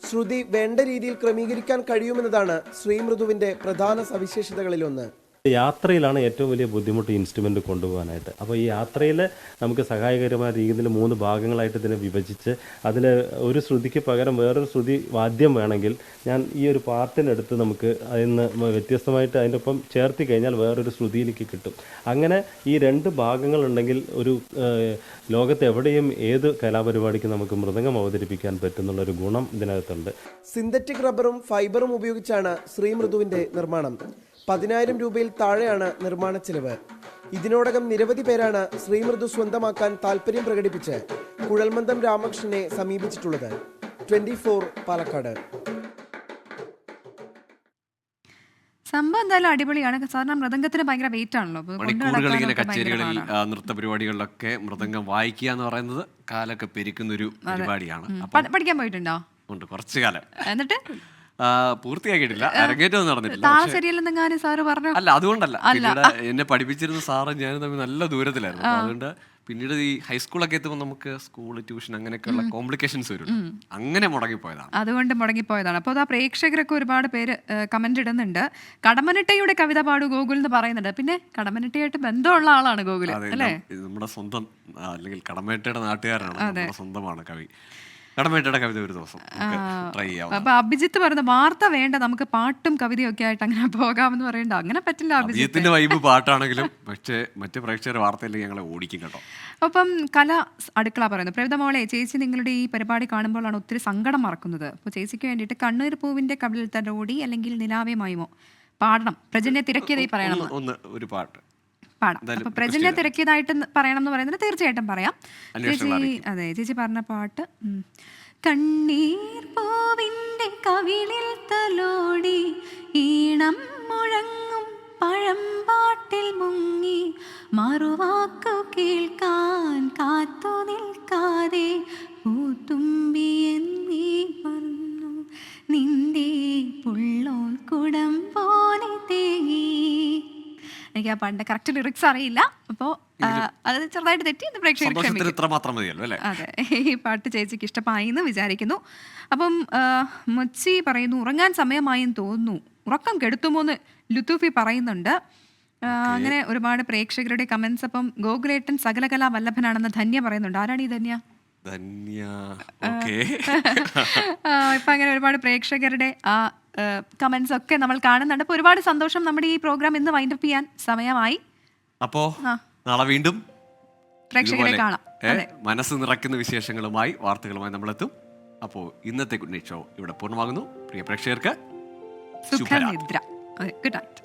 ശ്രുതി വേണ്ട രീതിയിൽ ക്രമീകരിക്കാൻ കഴിയുമെന്നതാണ് ശ്രീ മൃദുവിന്റെ പ്രധാന സവിശേഷതകളിലൊന്ന്. യാത്രയിലാണ് ഏറ്റവും വലിയ ബുദ്ധിമുട്ട് ഇൻസ്ട്രുമെൻ്റ് കൊണ്ടുപോകാനായിട്ട്. അപ്പോൾ ഈ യാത്രയിൽ നമുക്ക് സഹായകരമായ രീതിയിൽ 3 ഭാഗങ്ങളായിട്ട് ഇതിനെ വിഭജിച്ച് അതിൽ ഒരു ശ്രുതിക്ക് പകരം വേറൊരു ശ്രുതി വാദ്യം വേണമെങ്കിൽ ഞാൻ ഈ ഒരു പാർട്ടിനെടുത്ത് നമുക്ക് അതിന് വ്യത്യസ്തമായിട്ട് അതിൻ്റെ ഒപ്പം ചേർത്തി കഴിഞ്ഞാൽ വേറൊരു ശ്രുതിയിലേക്ക് കിട്ടും. അങ്ങനെ ഈ 2 ഭാഗങ്ങളുണ്ടെങ്കിൽ ഒരു ലോകത്ത് എവിടെയും ഏത് കലാപരിപാടിക്കും നമുക്ക് മൃദംഗം അവതരിപ്പിക്കാൻ പറ്റുന്നുള്ളൊരു ഗുണം ഇതിനകത്തുണ്ട്. സിന്തറ്റിക് റബ്ബറും ഫൈബറും ഉപയോഗിച്ചാണ് ശ്രീ മൃദുവിൻ്റെ നിർമ്മാണം. 10,000 രൂപയിൽ താഴെയാണ് നിർമ്മാണ ചെലവ്. ഇതിനോടകം നിരവധി പേരാണ് ശ്രീ മൃദു സ്വന്തമാക്കാൻ താല്പര്യം പ്രകടിപ്പിച്ച് കുഴൽമന്ദം രാമകൃഷ്ണനെ സമീപിച്ചിട്ടുള്ളത്. 24 പാലക്കാട്. സംഭവം എന്തായാലും അടിപൊളിയാണ്. സാധാരണ മൃദംഗത്തിന് ഭയങ്കര വെയിറ്റ് ആണല്ലോ. അപ്പൊ മണിക്കൂറുകൾ ഇങ്ങനെ കൊണ്ടുനടക്കാനൊക്കെ ഭയങ്കര കച്ചേരികളിൽ പാടാണ്. നൃത്ത പരിപാടികളിലൊക്കെ മൃദംഗം വായിക്കുക എന്ന് പറയുന്നത് കാലൊക്കെ പെരുക്കുന്ന ഒരു പരിപാടിയാണ്. പഠിക്കാൻ പോയിട്ടുണ്ടോ? ഉണ്ട്, കുറച്ചു കാലം. എന്നിട്ട് പൂർത്തിയാക്കിയിട്ടില്ല, അരങ്ങേറ്റം നടന്നിട്ടില്ല. താള ശരിയല്ലെന്നെങ്ങാനും സാറ് പറഞ്ഞു? അല്ല, അതുകൊണ്ടല്ല. പിന്നീട് എന്നെ പഠിപ്പിച്ചിരുന്ന സാറ് ഞാനും തമ്മിൽ നല്ല ദൂരത്തിലായിരുന്നു. അപ്പൊ അതുകൊണ്ട് പിന്നീട് ഈ ഹൈസ്കൂളൊക്കെ എത്തുമ്പോൾ നമുക്ക് സ്കൂൾ, ട്യൂഷൻ അങ്ങനെയൊക്കെയുള്ള കോംപ്ലിക്കേഷൻസ് വരും. അങ്ങനെ മുടങ്ങിപ്പോയതാണ്. അതുകൊണ്ട് മുടങ്ങിപ്പോയതാണ്. അപ്പോൾ ആ പ്രേക്ഷകരൊക്കെ ഒരുപാട് പേര് കമന്റ് ഇടുന്നുണ്ട്. കടമ്മനിട്ടയുടെ കവിത പാടു ഗോകുൽ എന്ന് പറയുന്നുണ്ട്. പിന്നെ കടമ്മനിട്ടയായിട്ട് ബന്ധമുള്ള ആളാണ് ഗോകുൽ അല്ലേ? നമ്മുടെ സ്വന്തം, അല്ലെങ്കിൽ കടമേട്ടയുടെ നാട്ടുകാരാണ്, നമ്മുടെ സ്വന്തമാണ് കവി. കടമേട്ടയുടെ കവിത ഒരു ദിവസം ട്രൈ ചെയ്യാം. അപ്പൊ അഭിജിത്ത് പറയുന്ന വാർത്ത വേണ്ട, നമുക്ക് പാട്ടും കവിതയും ഒക്കെ ആയിട്ട് അങ്ങനെ പോകാമെന്ന് പറയണ്ട. അങ്ങനെ പറ്റില്ല അഭിജിത്തിന്റെ വൈബ് പാട്ടാണെങ്കിലും, പക്ഷേ മറ്റു പ്രേക്ഷകർ വാർത്തയിലേക്ക് ഞങ്ങളെ ഓടിക്കും കേട്ടോ. അപ്പം കല അടുക്കള പറയുന്നു, പ്രവിത മോളെ, ചേച്ചി നിങ്ങളുടെ ഈ പരിപാടി കാണുമ്പോഴാണ് ഒത്തിരി സങ്കടം മറക്കുന്നത്. അപ്പോൾ ചേച്ചിക്ക് വേണ്ടിയിട്ട് കണ്ണീർ പൂവിന്റെ കവിളിൽ തലോടി അല്ലെങ്കിൽ നിലാവേ മായുമോ പാടണം. പ്രജനെ തിരക്കിയതായി പറയണം. ഒരു പാട്ട് പാടാം. അപ്പൊ പ്രജനെ തിരക്കിയതായിട്ട് പറയണം എന്ന് പറയുന്നത് തീർച്ചയായിട്ടും പറയാം. ചേച്ചി, അതെ, ചേച്ചി പറഞ്ഞ പാട്ട് കണ്ണീർ പൂവിന്റെ കവിളിൽ തലോടി ഈണം മുഴങ്ങും പഴമ്പാട്ടിൽ മുങ്ങി മറുവാക്കു കേൾക്കാൻ കാത്തു നിൽക്കാതെ പൂത്തുമ്പി എന്നീ പറഞ്ഞു നിന്റെ പുള്ളോൻ കുടം പോലെ തേങ്ങി. എനിക്ക് ആ പാട്ടിന്റെ കറക്റ്റ് ലിറിക്സ് അറിയില്ല. അപ്പോൾ അത് ചെറുതായിട്ട് തെറ്റി എന്ന് പ്രേക്ഷകർ ക്ഷമിക്കും. അതെ, ഈ പാട്ട് ചേച്ചിക്ക് ഇഷ്ടമായി എന്ന് വിചാരിക്കുന്നു. അപ്പം മുച്ചി പറയുന്നു, ഉറങ്ങാൻ സമയമായെന്ന് തോന്നുന്നു, ഉറക്കം കെടുത്തുമോന്ന് ലുത്തൂഫി പറയുന്നുണ്ട്. അങ്ങനെ ഒരുപാട് പ്രേക്ഷകരുടെ കമന്റ്സ്. അപ്പം ഗോകുലേട്ടൻ സകലകലാ വല്ലഭനാണെന്ന് ധന്യ പറയുന്നുണ്ട്. ആരാണ് ഈ ധന്യ? ഇപ്പൊ അങ്ങനെ ഒരുപാട് പ്രേക്ഷകരുടെ ആ കമന്റ്സ് ഒക്കെ നമ്മൾ കാണുന്നുണ്ട്. അപ്പോൾ ഒരുപാട് സന്തോഷം. നമ്മുടെ ഈ പ്രോഗ്രാം ഇന്ന് വൈൻഡപ്പ് ചെയ്യാൻ സമയമായി. അപ്പോ നാളെ വീണ്ടും പ്രേക്ഷകരെ കാണാം. മനസ്സ് നിറയ്ക്കുന്ന വിശേഷങ്ങളുമായി, വാർത്തകളുമായി നമ്മളെത്തും. അപ്പോൾ ഇന്നത്തെ ഗുഡ് നൈറ്റ് ഷോ ഇവിടെ പൂർണ്ണമാകുന്നു. പ്രിയ പ്രേക്ഷകർക്ക് സുഖനിദ്ര. Good night.